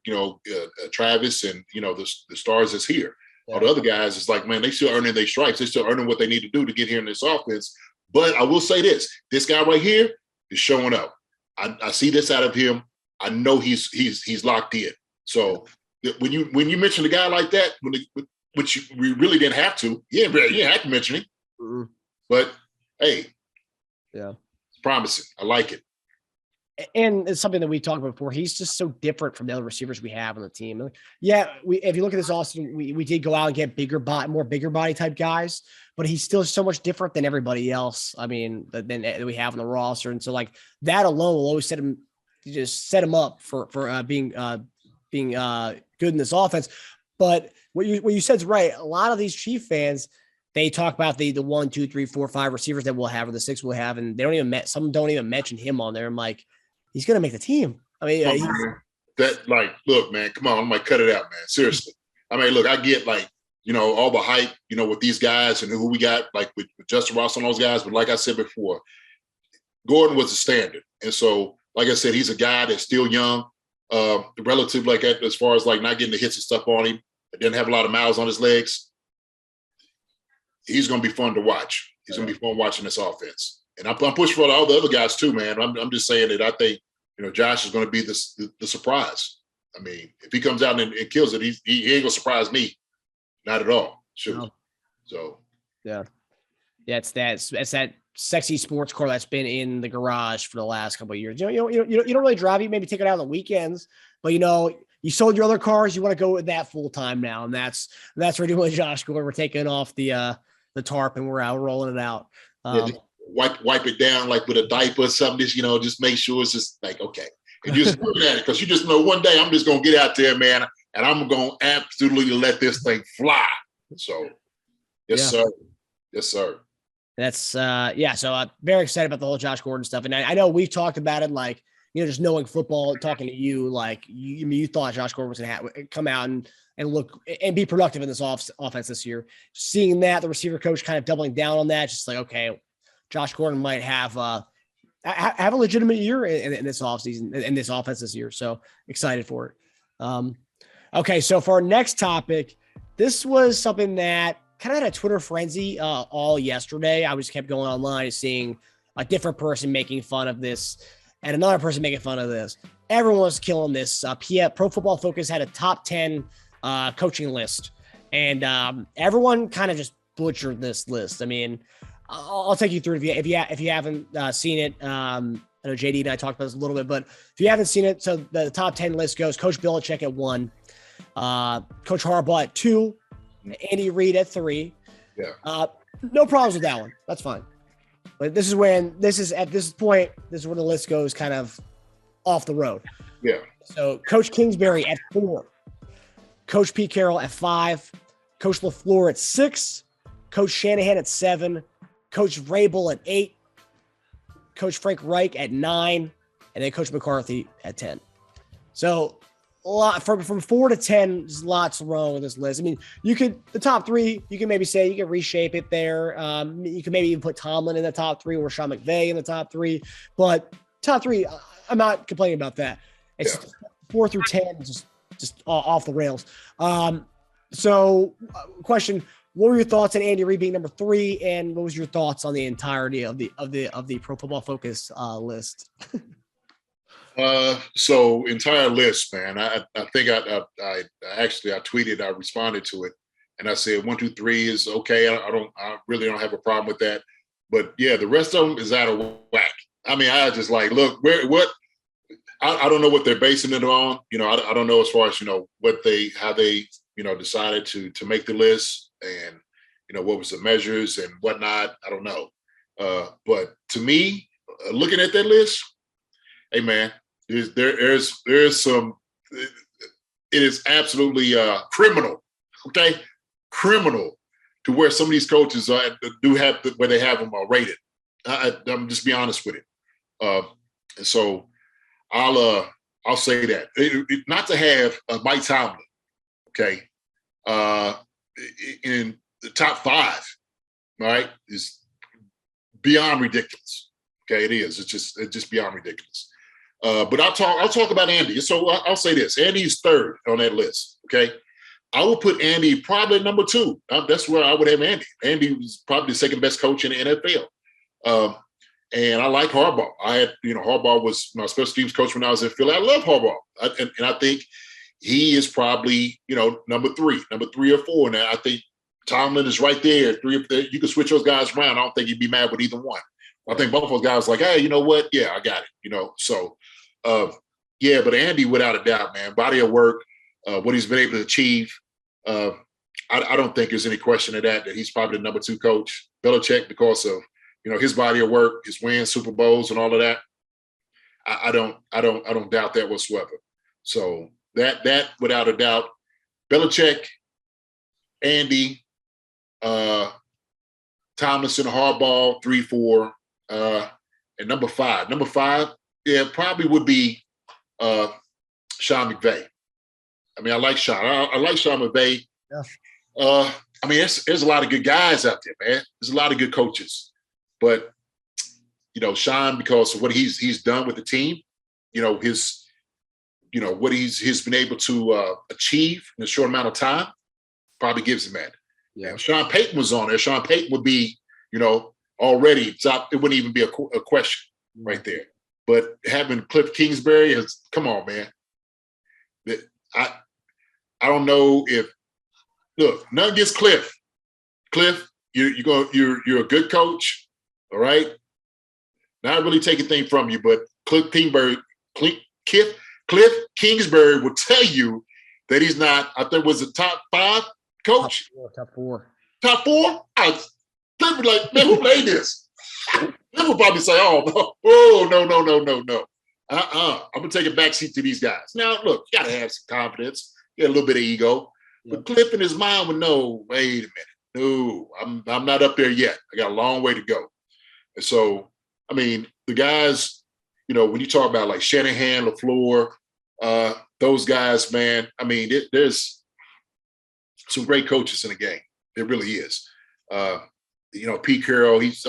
Travis, and the stars that's here. Yeah. All the other guys, it's like, man, they still earning their stripes. They're still earning what they need to do to get here in this offense. But I will say this guy right here is showing up. I see this out of him. I know he's locked in. So when you mention a guy like that, which we really didn't have to, you didn't have to mention him. Mm-hmm. But hey, it's promising. I like it. And it's something that we talked about before. He's just so different from the other receivers we have on the team. If you look at this, Austin, we did go out and get more bigger body type guys, but he's still so much different than everybody else. I mean, than we have on the roster. And so that alone will always set him up for being good in this offense. But what you said's right. A lot of these Chief fans, they talk about the 1, 2, 3, 4, 5 receivers that we'll have, or the 6 we'll have, and they don't even some don't even mention him on there. I'm like, he's gonna make the team. I mean, look, man, come on, I'm like, cut it out, man. Seriously. I mean, look, I get all the hype, with these guys and who we got, like with Justyn Ross and those guys. But like I said before, Gordon was the standard, and so like I said, he's a guy that's still young, relative like that, as far as like not getting the hits and stuff on him. Didn't have a lot of miles on his legs. He's going to be fun to watch. He's going to be fun watching this offense. And I'm pushing for all the other guys too, man. I'm just saying that I think, Josh is going to be the surprise. I mean, if he comes out and kills it, he ain't going to surprise me. Not at all. Sure. No. So. Yeah. Yeah, it's that sexy sports car that's been in the garage for the last couple of years. You don't really drive it. Maybe take it out on the weekends, but you sold your other cars. You want to go with that full time now, and that's where doing Josh Gordon. We're taking off the tarp and we're out rolling it out. Wipe it down like with a diaper or something. Just make sure it's just like okay, and just look at it because you just know one day I'm just gonna get out there, man, and I'm gonna absolutely let this thing fly. So, yes, sir. That's So I'm very excited about the whole Josh Gordon stuff, and I know we've talked about it like. Just knowing football, talking to you, like you thought Josh Gordon was going to come out and look and be productive in this offense this year. Seeing that, the receiver coach kind of doubling down on that, just like, okay, Josh Gordon might have a legitimate year in this offseason, in this offense this year. So excited for it. Okay, so for our next topic, this was something that kind of had a Twitter frenzy all yesterday. I just kept going online and seeing a different person making fun of this. And another person making fun of this. Everyone was killing this. Pro Football Focus had a top 10 coaching list. And everyone kind of just butchered this list. I mean, I'll take you through it if you haven't seen it. I know JD and I talked about this a little bit, but if you haven't seen it, so the top 10 list goes Coach Belichick at 1, Coach Harbaugh at 2, Andy Reid at 3. Yeah. No problems with that one. That's fine. But this is when this is where the list goes kind of off the road. Yeah. So Coach Kingsbury at 4, Coach Pete Carroll at 5, Coach LaFleur at 6, Coach Shanahan at 7, Coach Vrabel at 8, Coach Frank Reich at 9, and then Coach McCarthy at 10. So a lot from 4 to 10, there's lots wrong with this list. I mean, the top 3, you can maybe say you can reshape it there. You can maybe even put Tomlin in the top 3 or Sean McVay in the top 3. But top 3, I'm not complaining about that. It's 4 through 10, just off the rails. So, question: what were your thoughts on Andy Reid being number 3, and what was your thoughts on the entirety of the Pro Football Focus list? So entire list, man. I think I tweeted, I responded to it, and I said 1, 2, 3 is okay. I really don't have a problem with that. But yeah, the rest of them is out of whack. I mean, I just like, look, I don't know what they're basing it on. I don't know as far as, how they, decided to make the list and, what was the measures and whatnot. I don't know. But to me, looking at that list, hey man, there's some, it is absolutely criminal, okay? Criminal to where some of these coaches do have where they have them rated. I'm just be honest with it. And so I'll say that not to have Mike Tomlin, okay, in the top 5, right, is beyond ridiculous. Okay, it is. It's just beyond ridiculous. But I'll talk about Andy. So I'll say this: Andy is 3rd on that list. Okay, I would put Andy probably number 2. That's where I would have Andy. Andy was probably the 2nd best coach in the NFL. And I like Harbaugh. Harbaugh was my special teams coach when I was in Philly. I love Harbaugh, and I think he is probably number 3 or 4. And I think Tomlin is right there. 3 up there. You can switch those guys around. I don't think you'd be mad with either one. I think both of those guys like, hey, you know what? Yeah, I got it. So, but Andy, without a doubt, man, body of work, what he's been able to achieve. I don't think there's any question of that he's probably the number 2 coach. Belichick, because of, his body of work, his wins, Super Bowls and all of that. I don't doubt that whatsoever. So that without a doubt, Belichick, Andy, Tomlinson, Harbaugh, 3, 4, and number 5. Number 5, yeah, probably would be Sean McVay. I mean, I like Sean. I like Sean McVay. Yeah. I mean, there's a lot of good guys out there, man. There's a lot of good coaches, but Sean, because of what he's done with the team, what he's been able to achieve in a short amount of time, probably gives him that. Yeah. If Sean Payton was on there, Sean Payton would be, already top. It wouldn't even be a question right there. But having Cliff Kingsbury is, come on, man. I don't know if nothing against Cliff. Cliff, you're a good coach, all right. Not really taking things from you, but Cliff Kingsbury will tell you that he's not. I think was a top 5 coach. Top 4. Top 4. Cliff would like, man, who made this? Cliff would probably say, oh no. I'm gonna take a backseat to these guys. Now, look, you gotta have some confidence, get a little bit of ego. But Cliff in his mind would know, wait a minute, no, I'm not up there yet. I got a long way to go. And so, I mean, the guys, when you talk about like Shanahan, LaFleur, those guys, man, I mean, there's some great coaches in the game. There really is. Pete Carroll, these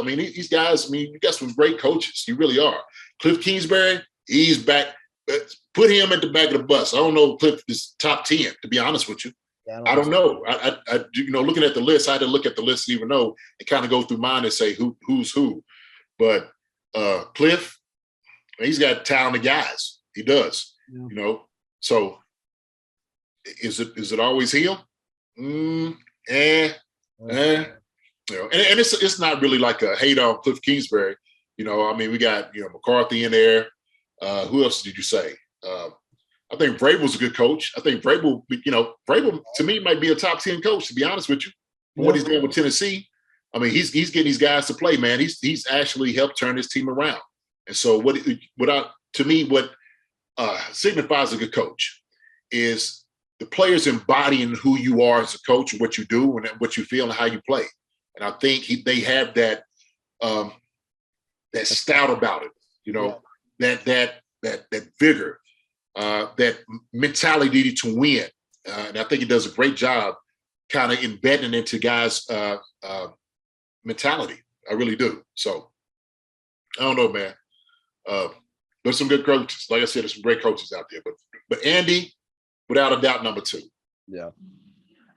guys, you got some great coaches. You really are. Cliff Kingsbury, he's back. Put him at the back of the bus. I don't know if Cliff is top 10, to be honest with you. Yeah, I don't know. I looking at the list, I had to look at the list to even know and kind of go through mine and say who's who. But Cliff, he's got talented guys. He does. Yeah. So is it always him? And it's not really like a hate on Cliff Kingsbury. We got McCarthy in there. Who else did you say? I think Vrabel's a good coach. I think Vrabel to me might be a top 10 coach, to be honest with you. What he's doing with Tennessee, I mean, he's getting these guys to play, man. He's actually helped turn his team around. And so what signifies a good coach is the players embodying who you are as a coach, and what you do, and what you feel, and how you play. And I think they have that stout about it, that vigor, that mentality to win. And I think he does a great job kind of embedding into guys' mentality. I really do. So I don't know, man. There's some good coaches. Like I said, there's some great coaches out there. But Andy, without a doubt, number 2. Yeah.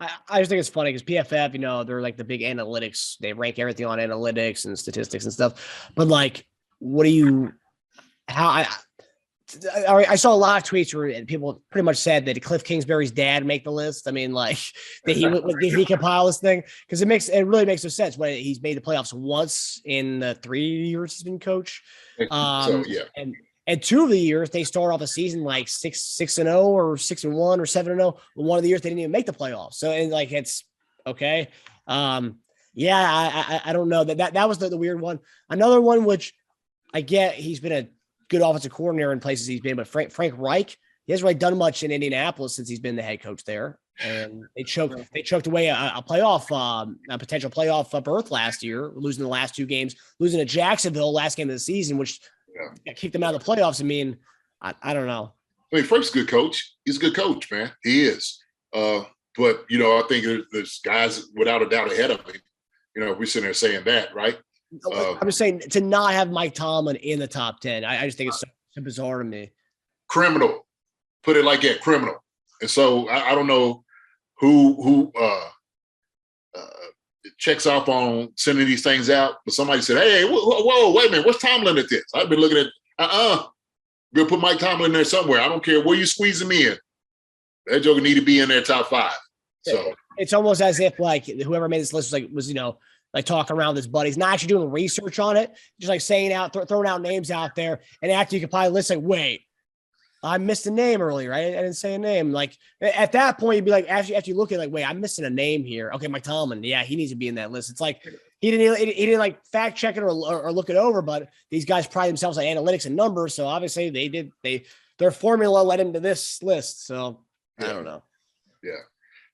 I just think it's funny because PFF, they're like the big analytics. They rank everything on analytics and statistics and stuff. But like, I saw a lot of tweets where people pretty much said that Cliff Kingsbury's dad make the list. I mean, like that he compile this thing because it really makes no sense when he's made the playoffs once in the 3 years he's been coach. And 2 of the years they start off a season like 6-0 or 6-1 or 7-0. One of the years they didn't even make the playoffs. So it's okay. I don't know that was the weird one. Another one which I get, he's been a good offensive coordinator in places he's been, but Frank Reich, he hasn't really done much in Indianapolis since he's been the head coach there. And they choked away a potential playoff berth last year, losing the last 2 games, losing to Jacksonville last game of the season, which kicked them out of the playoffs. I mean, I don't know. I mean, Frank's a good coach. He's a good coach, man. He is. But, I think there's guys without a doubt ahead of him. We're sitting there saying that, right? I'm just saying to not have Mike Tomlin in the top 10. I just think it's so bizarre to me. Criminal. Put it like that, criminal. And so I don't know who checks off on sending these things out, but somebody said, hey, whoa, wait a minute, what's Tomlin at this? I've been looking at, we'll put Mike Tomlin in there somewhere. I don't care where you squeeze him in. That joker need to be in there top 5. So it's almost as if like whoever made this list was like talking around with his buddies, not actually doing research on it, just like saying out, throwing out names out there. And after you could probably list like, wait, I missed a name earlier. Right? I didn't say a name. Like at that point, you'd be like, after you look at like, wait, I'm missing a name here. Okay, Mike Tomlin. Yeah, he needs to be in that list. It's like he didn't like fact check it or look it over. But these guys pride themselves on analytics and numbers, so obviously their formula led into this list. So I don't know. Yeah,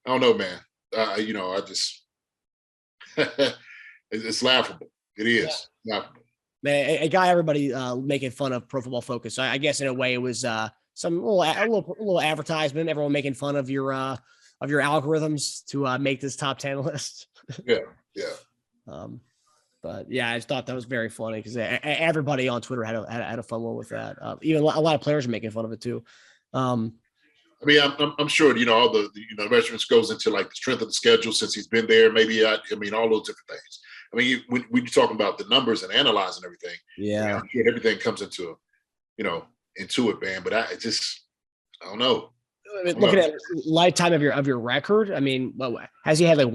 I don't know, man. I just it's laughable. It is laughable. Man, a guy everybody making fun of Pro Football Focus. So I guess in a way it was some little advertisement. Everyone making fun of your algorithms to make this top 10 list. Yeah. But yeah, I just thought that was very funny because everybody on Twitter had a fun one with that. Even a lot of players are making fun of it too. I mean, I'm sure all the measurements goes into like the strength of the schedule since he's been there. Maybe all those different things. I mean, when you're talking about the numbers and analyzing everything, yeah, I'm sure everything comes into it, man. But I don't know. Looking at lifetime of your record, I mean, has he had like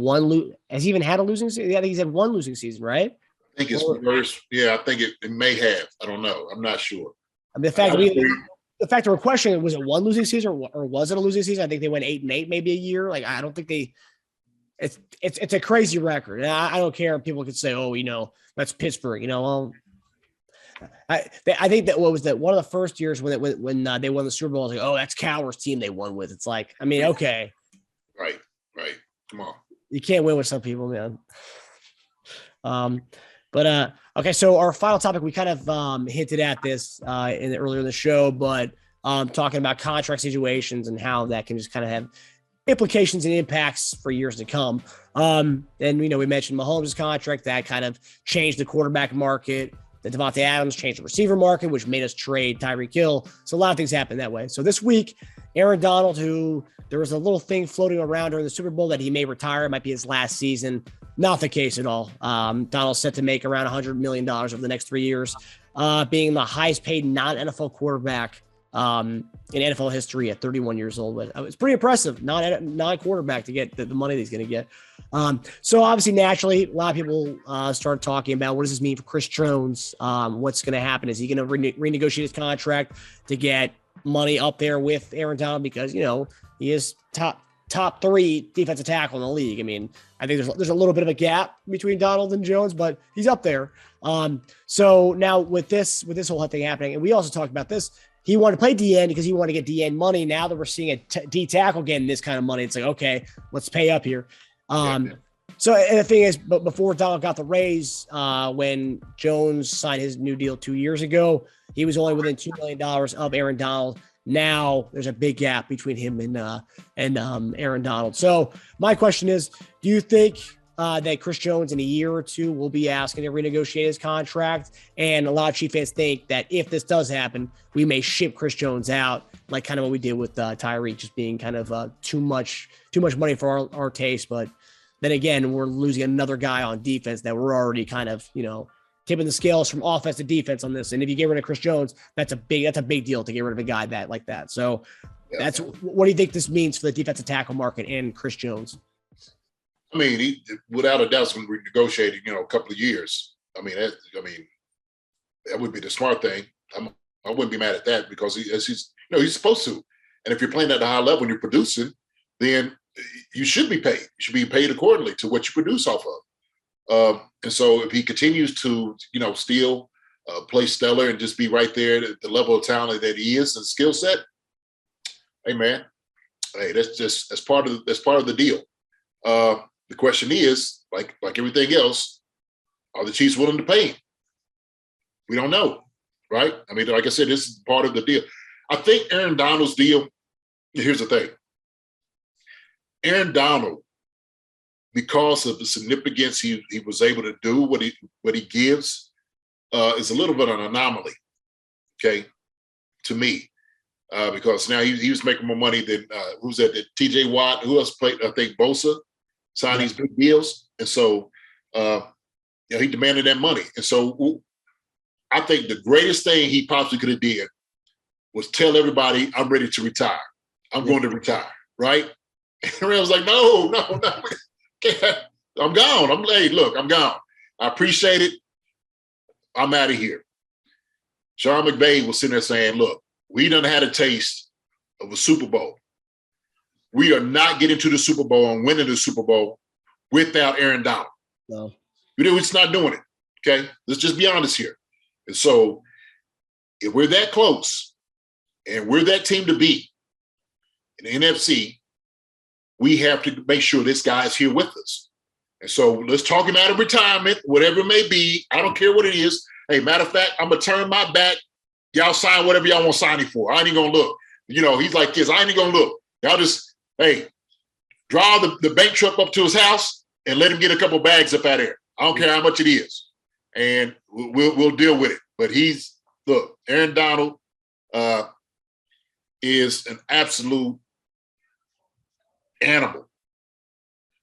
has he even had a losing season? I think he's had one losing season, right? I think it's worse. Yeah, I think it may have. I don't know. I'm not sure. I mean, the fact that we're questioning, was it one losing season or was it a losing season? I think they went 8-8 maybe a year. Like, I don't think it's a crazy record. And I don't care if people could say, oh, that's Pittsburgh, well, I think that one of the first years when they won the Super Bowl, I was like, oh, that's Cowher's team they won with. It's like, I mean, okay. Right. Come on. You can't win with some people, man. But okay, so our final topic, we kind of hinted at this earlier in the show, but talking about contract situations and how that can just kind of have implications and impacts for years to come. And we mentioned Mahomes' contract that kind of changed the quarterback market. The Devontae Adams changed the receiver market, which made us trade Tyreek Hill. So a lot of things happened that way. So this week, Aaron Donald, who there was a little thing floating around during the Super Bowl that he may retire, it might be his last season. Not the case at all. Donald's set to make around $100 million over the next 3 years, being the highest paid non-NFL quarterback in NFL history at 31 years old. It's pretty impressive, non-quarterback to get the money that he's going to get. So obviously, naturally, a lot of people start talking about what does this mean for Chris Jones? What's going to happen? Is he going to renegotiate his contract to get money up there with Aaron Donald? Because, he is top 3 defensive tackle in the league. I mean, I think there's a little bit of a gap between Donald and Jones, but he's up there. So now with this whole thing happening, and we also talked about this, he wanted to play DN because he wanted to get DN money. Now that we're seeing a D tackle getting this kind of money, it's like, okay, let's pay up here. So and the thing is, but before Donald got the raise, when Jones signed his new deal 2 years ago, he was only within $2 million of Aaron Donald. Now there's a big gap between him and Aaron Donald. So my question is, do you think that Chris Jones in a year or two will be asking to renegotiate his contract? And a lot of Chief fans think that if this does happen, we may ship Chris Jones out, like kind of what we did with Tyreek, just being kind of too much money for our taste. But then again, we're losing another guy on defense that we're already kind of, tipping the scales from offense to defense on this. And if you get rid of Chris Jones, that's a big deal to get rid of a guy like that. So what do you think this means for the defensive tackle market and Chris Jones? I mean, he, without a doubt, is going to renegotiate, a couple of years. I mean, that would be the smart thing. I wouldn't be mad at that because he's supposed to. And if you're playing at a high level and you're producing, then you should be paid. You should be paid accordingly to what you produce off of. And so if he continues to, still play stellar and just be right there at the level of talent that he is and skill set, hey man, that's part of the deal. The question is, like everything else, are the Chiefs willing to pay him? We don't know, right? I mean, like I said, this is part of the deal. I think Aaron Donald's deal, here's the thing. Aaron Donald, because of the significance he was able to do what he gives, is a little bit of an anomaly, okay, to me. Because now he was making more money than who's that? TJ Watt, who else played? I think Bosa signed these big deals, and so he demanded that money. And so I think the greatest thing he possibly could have did was tell everybody, "I'm ready to retire. I'm going to retire." Right? And I was like, "No, I'm gone. I'm gone. I appreciate it. I'm out of here." Sean McVay was sitting there saying, "Look, we done had a taste of a Super Bowl. We are not getting to the Super Bowl and winning the Super Bowl without Aaron Donald. No. We're just not doing it, okay? Let's just be honest here." And so if we're that close and we're that team to beat in the NFC, we have to make sure this guy is here with us. And so let's talk him out of retirement, whatever it may be. I don't care what it is. Hey, matter of fact, I'm going to turn my back. Y'all sign whatever y'all want to sign him for. I ain't going to look. He's like this. I ain't going to look. Y'all just, hey, draw the bank truck up to his house and let him get a couple bags up out of there. I don't care how much it is. And we'll deal with it. But Aaron Donald is an absolute animal.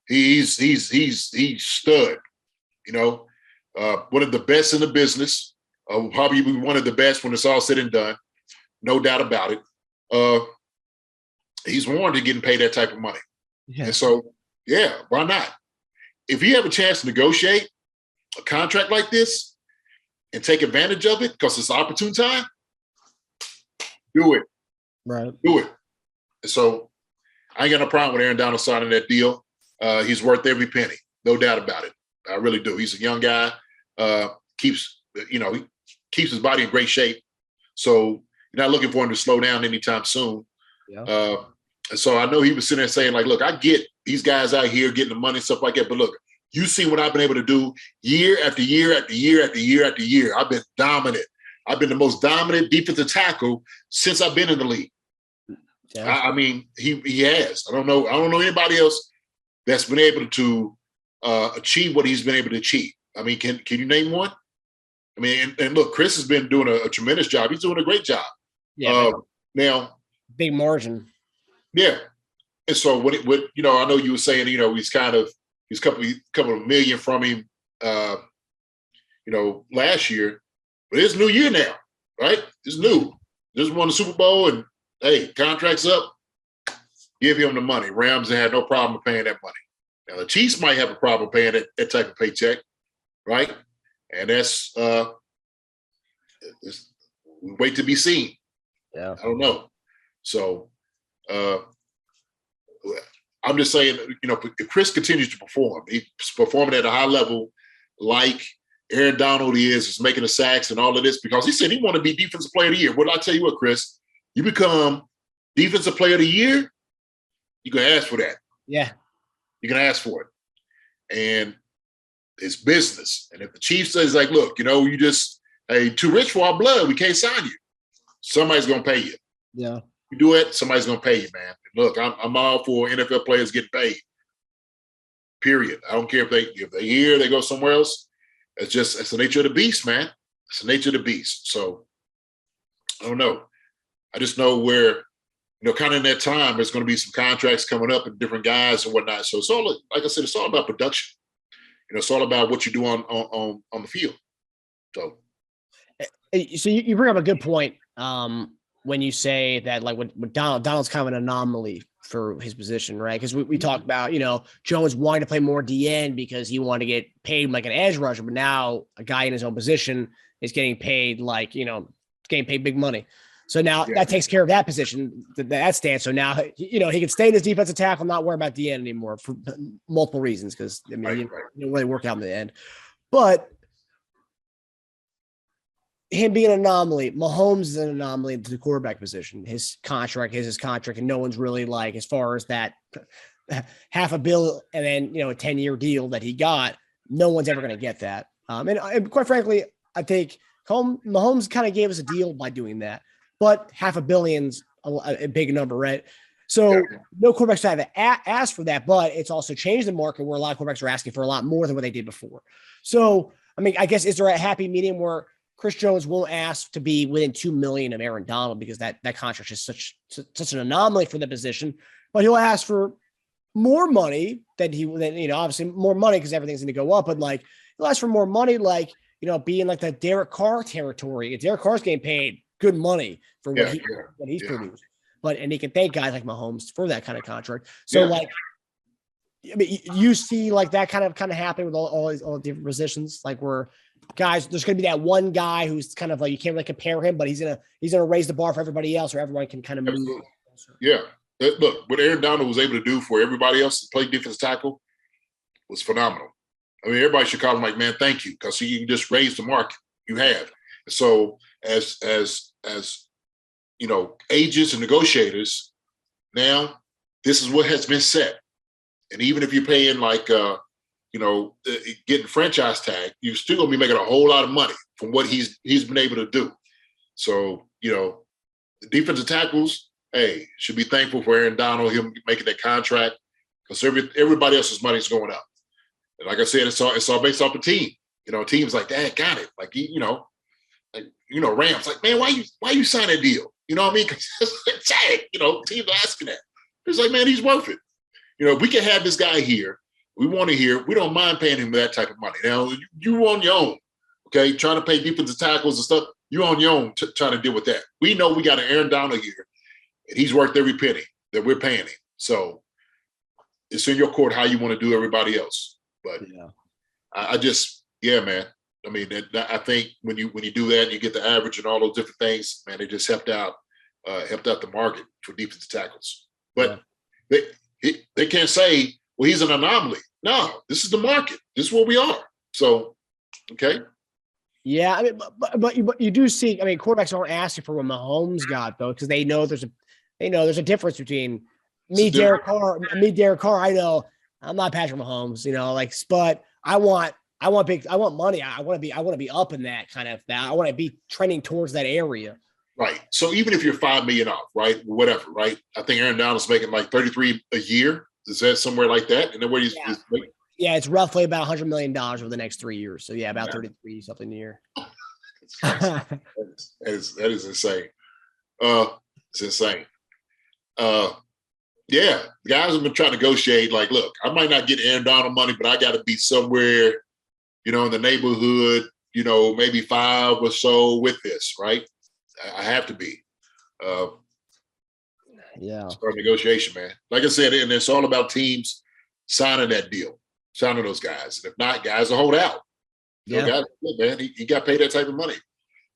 He's stud, one of the best in the business, probably one of the best when it's all said and done, no doubt about it. He's warranted getting paid that type of money. Yeah. And so, why not? If you have a chance to negotiate a contract like this and take advantage of it because it's an opportune time, do it. Right. Do it. And so I ain't got no problem with Aaron Donald signing that deal. He's worth every penny, no doubt about it. I really do. He's a young guy. He keeps his body in great shape. So you're not looking for him to slow down anytime soon. Yeah. And so I know he was sitting there saying, like, look, I get these guys out here getting the money and stuff like that. But look, you see what I've been able to do year after year after year after year after year. I've been dominant. I've been the most dominant defensive tackle since I've been in the league. Yeah. I mean, he has. I don't know anybody else that's been able to achieve what he's been able to achieve. I mean, can you name one? I mean, and look, Chris has been doing a tremendous job. He's doing a great job. Yeah. Now, big margin. Yeah. And so what I know you were saying, he's a couple of million from him, last year, but it's a new year now, right? It's new. Just won the Super Bowl and hey, contract's up. Give him the money. Rams had no problem paying that money. Now the Chiefs might have a problem paying that type of paycheck, right? And that's wait to be seen. Yeah. I don't know. So I'm just saying, if Chris continues to perform, he's performing at a high level like Aaron Donald is making the sacks and all of this, because he said he wanted to be Defensive Player of the Year. Well, I tell you what, Chris, you become Defensive Player of the Year, you can ask for that. Yeah. You can ask for it. And it's business. And if the chief says, like, look, you just, hey, too rich for our blood, we can't sign you. Somebody's going to pay you. Yeah. You do it, somebody's going to pay you, man. And look, I'm all for NFL players getting paid. Period. I don't care if they're here, they go somewhere else. It's the nature of the beast, man. It's the nature of the beast. So I don't know. I just know where, kind of in that time, there's going to be some contracts coming up and different guys and whatnot. So it's all, like I said, it's all about production. It's all about what you do on the field. So you bring up a good point when you say that, like, with Donald's kind of an anomaly for his position, right? Because we talked about, Jones wanting to play more DN because he wanted to get paid like an edge rusher, but now a guy in his own position is getting paid getting paid big money. So now that takes care of that position, that stance. So now, he can stay in his defensive tackle, not worry about DN anymore for multiple reasons, because it didn't really work out in the end. But him being an anomaly, Mahomes is an anomaly into the quarterback position. His contract is his contract, and no one's really as far as that $500 million and then, a 10-year deal that he got, no one's ever going to get that. And quite frankly, I think Mahomes kind of gave us a deal by doing that, but $500 million's a big number, right? So no quarterbacks have asked for that, but it's also changed the market where a lot of quarterbacks are asking for a lot more than what they did before. So, I mean, I guess, is there a happy medium where Chris Jones won't ask to be within $2 million of Aaron Donald because that contract is such an anomaly for the position, but he'll ask for more money than obviously more money because everything's going to go up, but he'll ask for more money, being like the Derek Carr territory. Derek Carr's getting paid good money for what he's produced, and he can thank guys like Mahomes for that kind of contract. So I mean, you see that kind of happen with all the different positions, where guys, there's going to be that one guy who's kind of you can't really compare him, but he's gonna raise the bar for everybody else, or everyone can kind of move. Yeah, look, what Aaron Donald was able to do for everybody else to play defensive tackle was phenomenal. I mean, everybody should call him man, thank you, because you just raised the market. You have. So as agents and negotiators, now this is what has been set. And even if you're paying like, getting franchise tag, you're still gonna be making a whole lot of money from what he's been able to do. So, the defensive tackles, hey, should be thankful for Aaron Donald, him making that contract, because everybody else's money is going up. And like I said, it's all based off the team. Teams like, Dad, got it. Like, Rams, like, man, why you sign that deal? You know what I mean? Because it's tag, teams are asking that. It's like, man, he's worth it. If we can have this guy here, we want to hear, we don't mind paying him that type of money. Now, you on your own, okay? Trying to pay defensive tackles and stuff, you on your own trying to deal with that. We know we got an Aaron Donald here, and he's worth every penny that we're paying him. So it's in your court how you want to do everybody else. But man. I mean, I think when you do that, you get the average and all those different things, man, it just helped out the market for defensive tackles. But they can't say, well, he's an anomaly. No, this is the market. This is where we are. So, okay. Yeah, I mean, but you do see. I mean, quarterbacks aren't asking for what Mahomes got though, because they know there's a difference between me, Derek Carr. I know I'm not Patrick Mahomes. But I want money. I want to be up in that kind of that. I want to be trending towards that area. Right. So even if you're $5 million off, right, whatever, right? I think Aaron Donald's making like 33 a year. Is that somewhere like that? And then where he's making? Yeah, it's roughly about $100 million over the next 3 years. So yeah, about 33 something a year. that is insane. It's insane. Yeah, guys have been trying to negotiate. Like, look, I might not get Aaron Donald money, but I got to be somewhere, in the neighborhood, maybe 5 or so with this, right? I have to be. Start negotiation, man. Like I said, and it's all about teams signing that deal, signing those guys. And if not, guys will hold out. Guys, look, man, he got paid that type of money.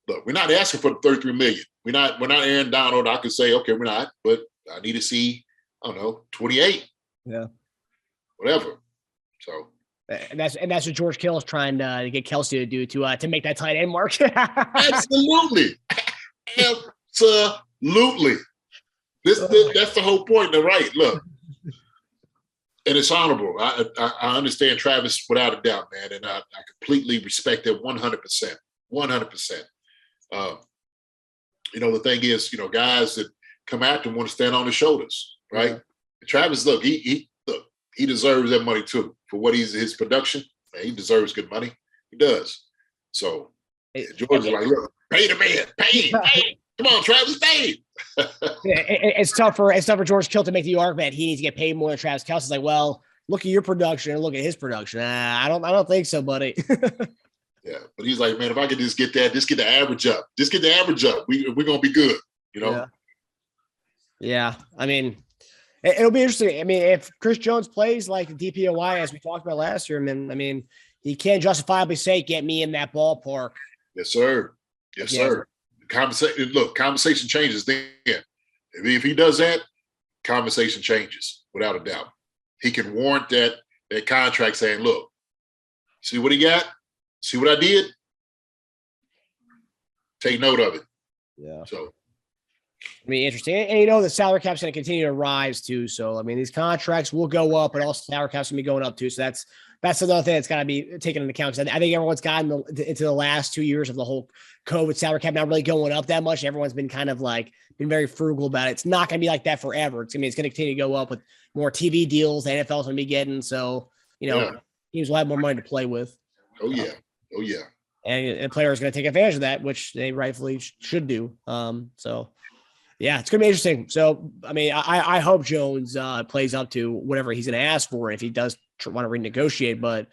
Look, we're not asking for the $33 million. We're not Aaron Donald. I could say, okay, we're not, but I need to see, I don't know, 28. Yeah. Whatever. So. And that's what George Kittle is trying to get Kelce to do to make that tight end mark. Absolutely. Absolutely. That's the whole point. Right. Look. And it's honorable. I understand Travis without a doubt, man. And I completely respect it 100%. 100%. The thing is, guys that come after him want to stand on his shoulders, right? Yeah. Travis, look, he deserves that money too for what his production. Man, he deserves good money. He does. So George is like, look, pay the man, pay him. Come on, Travis, pay him. It's tough for George Kittle to make the argument he needs to get paid more than Travis Kelce. It's like, well, look at your production and look at his production. I don't think so, buddy. Yeah, but he's like, man, if I could just get the average up. Just get the average up. We're gonna be good, Yeah. I mean, it'll be interesting. I mean, if Chris Jones plays like DPOY as we talked about last year, I mean, he can't justifiably say, get me in that ballpark. Yes, sir. Yes, sir. Conversation changes then. If he does that, conversation changes without a doubt. He can warrant that contract saying, look, see what he got? See what I did? Take note of it. Yeah. So. I mean, interesting. And the salary cap's going to continue to rise too. So, I mean, these contracts will go up, but also salary cap's going to be going up too. So that's another thing that's got to be taken into account. I think everyone's gotten into the last 2 years of the whole COVID salary cap not really going up that much. Everyone's been kind of been very frugal about it. It's not going to be like that forever. It's going to continue to go up with more TV deals the NFL's going to be getting. So, teams will have more money to play with. Oh, yeah. Oh, yeah. And players are going to take advantage of that, which they rightfully should do. So, yeah, it's going to be interesting. So, I mean, I hope Jones plays up to whatever he's going to ask for if he does want to renegotiate. But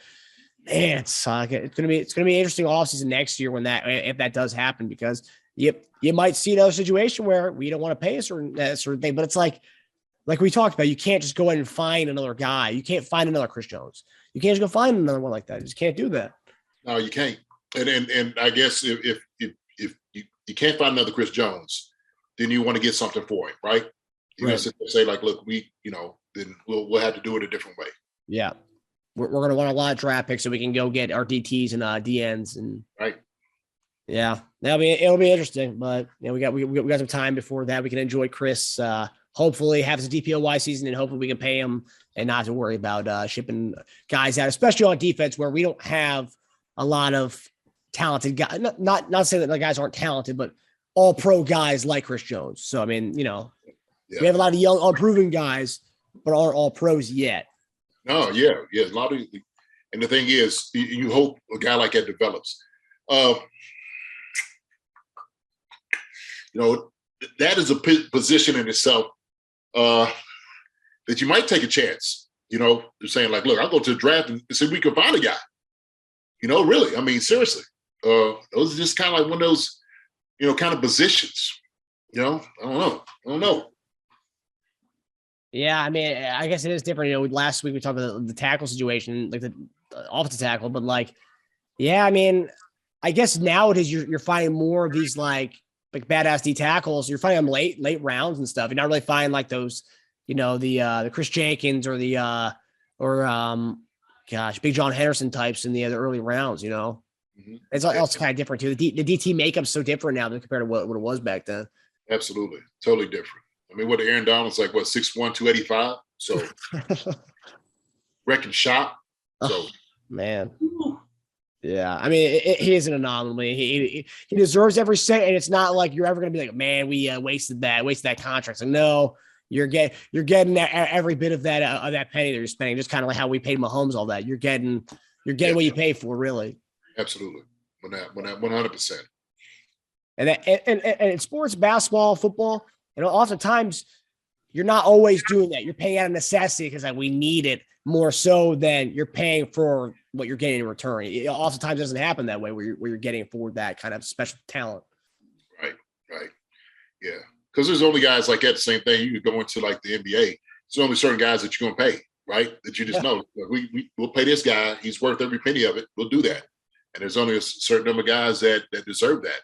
man, it's going to be interesting offseason next year if that does happen, because you might see another situation where we don't want to pay a certain thing. But it's like we talked about, you can't just go in and find another guy. You can't find another Chris Jones. You can't just go find another one like that. You just can't do that. No, you can't. And I guess if you can't find another Chris Jones, then you want to get something for him, right? You right. Say like, look, then we'll have to do it a different way. Yeah, we're going to want a lot of draft picks so we can go get our DTs and DNs and right. Yeah, it'll be interesting, but we got some time before that. We can enjoy Chris. Hopefully, have his DPOY season, and hopefully we can pay him and not to worry about shipping guys out, especially on defense where we don't have a lot of talented guys. Not saying that the guys aren't talented, but all pro guys like Chris Jones. So, I mean, we have a lot of young, unproven guys, but aren't all pros yet. No, yeah. A lot of, and the thing is, you hope a guy like that develops. That is a position in itself that you might take a chance. You're saying like, look, I'll go to the draft and see if we can find a guy. Really, I mean, seriously, those are just kind of like one of those, kind of positions. I don't know. Yeah, I mean, I guess it is different. Last week we talked about the tackle situation, like the offensive tackle, but like, yeah, I mean, I guess nowadays you're finding more of these like badass D tackles. You're finding them late rounds and stuff. You're not really finding like those, the Chris Jenkins or the Big John Henderson types in the early rounds. Mm-hmm. It's also kind of different too. The DT makeup's so different now than compared to what it was back then. Absolutely, totally different. I mean, what Aaron Donald's like, 6'1", 285. So wrecking shop. So oh, man. Yeah, I mean, he is an anomaly. He deserves every cent, and it's not like you're ever going to be like, man, we wasted that contract. So no, you're getting every bit of that penny that you're spending, just kind of like how we paid Mahomes all that. You're getting what you pay for, really. Absolutely, when that 100%. And in sports, basketball, football, oftentimes you're not always doing that. You're paying out of necessity because we need it more so than you're paying for what you're getting in return. It oftentimes doesn't happen that way where you're getting for that kind of special talent. Right. Yeah. Because there's only guys like that, the same thing. You could go into like the NBA. There's only certain guys that you're going to pay, right? That you just know. We'll pay this guy. He's worth every penny of it. We'll do that. And there's only a certain number of guys that deserve that.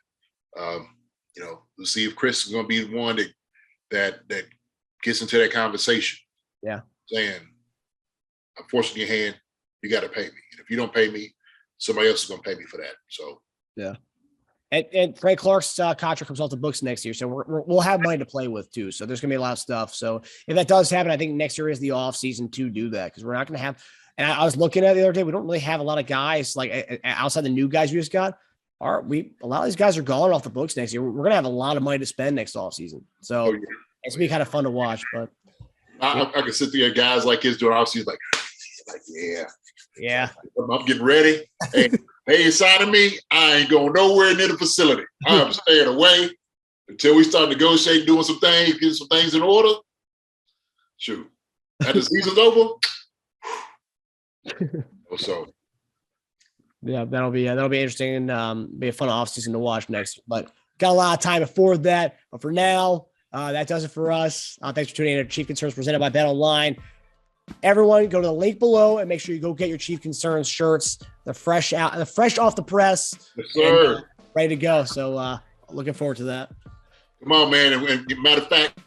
We'll see if Chris is going to be the one that gets into that conversation. Yeah. Saying, I'm forcing your hand. You got to pay me. And if you don't pay me, somebody else is going to pay me for that. So, yeah. And Frank Clark's contract comes off the books next year. So we'll have money to play with too. So there's going to be a lot of stuff. So if that does happen, I think next year is the off season to do that, because we're not going to have, and I was looking at it the other day, we don't really have a lot of guys like outside the new guys we just got. A lot of these guys are gone off the books next year. We're going to have a lot of money to spend next off season. So it's going to be kind of fun to watch, but I can sit there, guys like his doing off season, like, yeah. I'm getting ready. Hey, inside of me, I ain't going nowhere near the facility. I'm staying away until we start negotiating, doing some things, getting some things in order. Shoot. After the season's over. So. Yeah, that'll be interesting and be a fun offseason to watch next. But got a lot of time before that. But for now, that does it for us. Thanks for tuning in to Chief Concerns presented by BetOnline. Everyone, go to the link below and make sure you go get your Chief Concerns shirts. They're fresh off the press. Yes, sir. And, ready to go. So looking forward to that. Come on, man. And matter of fact,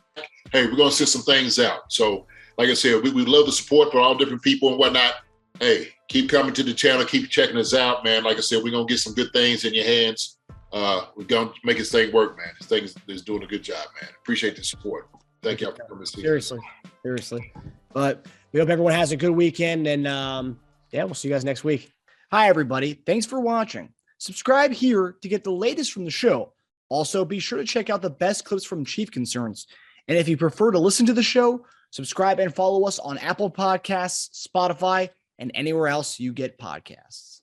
hey, we're going to send some things out. So like I said, we love the support for all different people and whatnot. Hey, keep coming to the channel. Keep checking us out, man. Like I said, we're going to get some good things in your hands. We're going to make this thing work, man. This thing is doing a good job, man. Appreciate the support. Thank y'all for coming. Seriously. But we hope everyone has a good weekend, and we'll see you guys next week. Hi, everybody. Thanks for watching. Subscribe here to get the latest from the show. Also, be sure to check out the best clips from Chief Concerns. And if you prefer to listen to the show, subscribe and follow us on Apple Podcasts, Spotify, and anywhere else you get podcasts.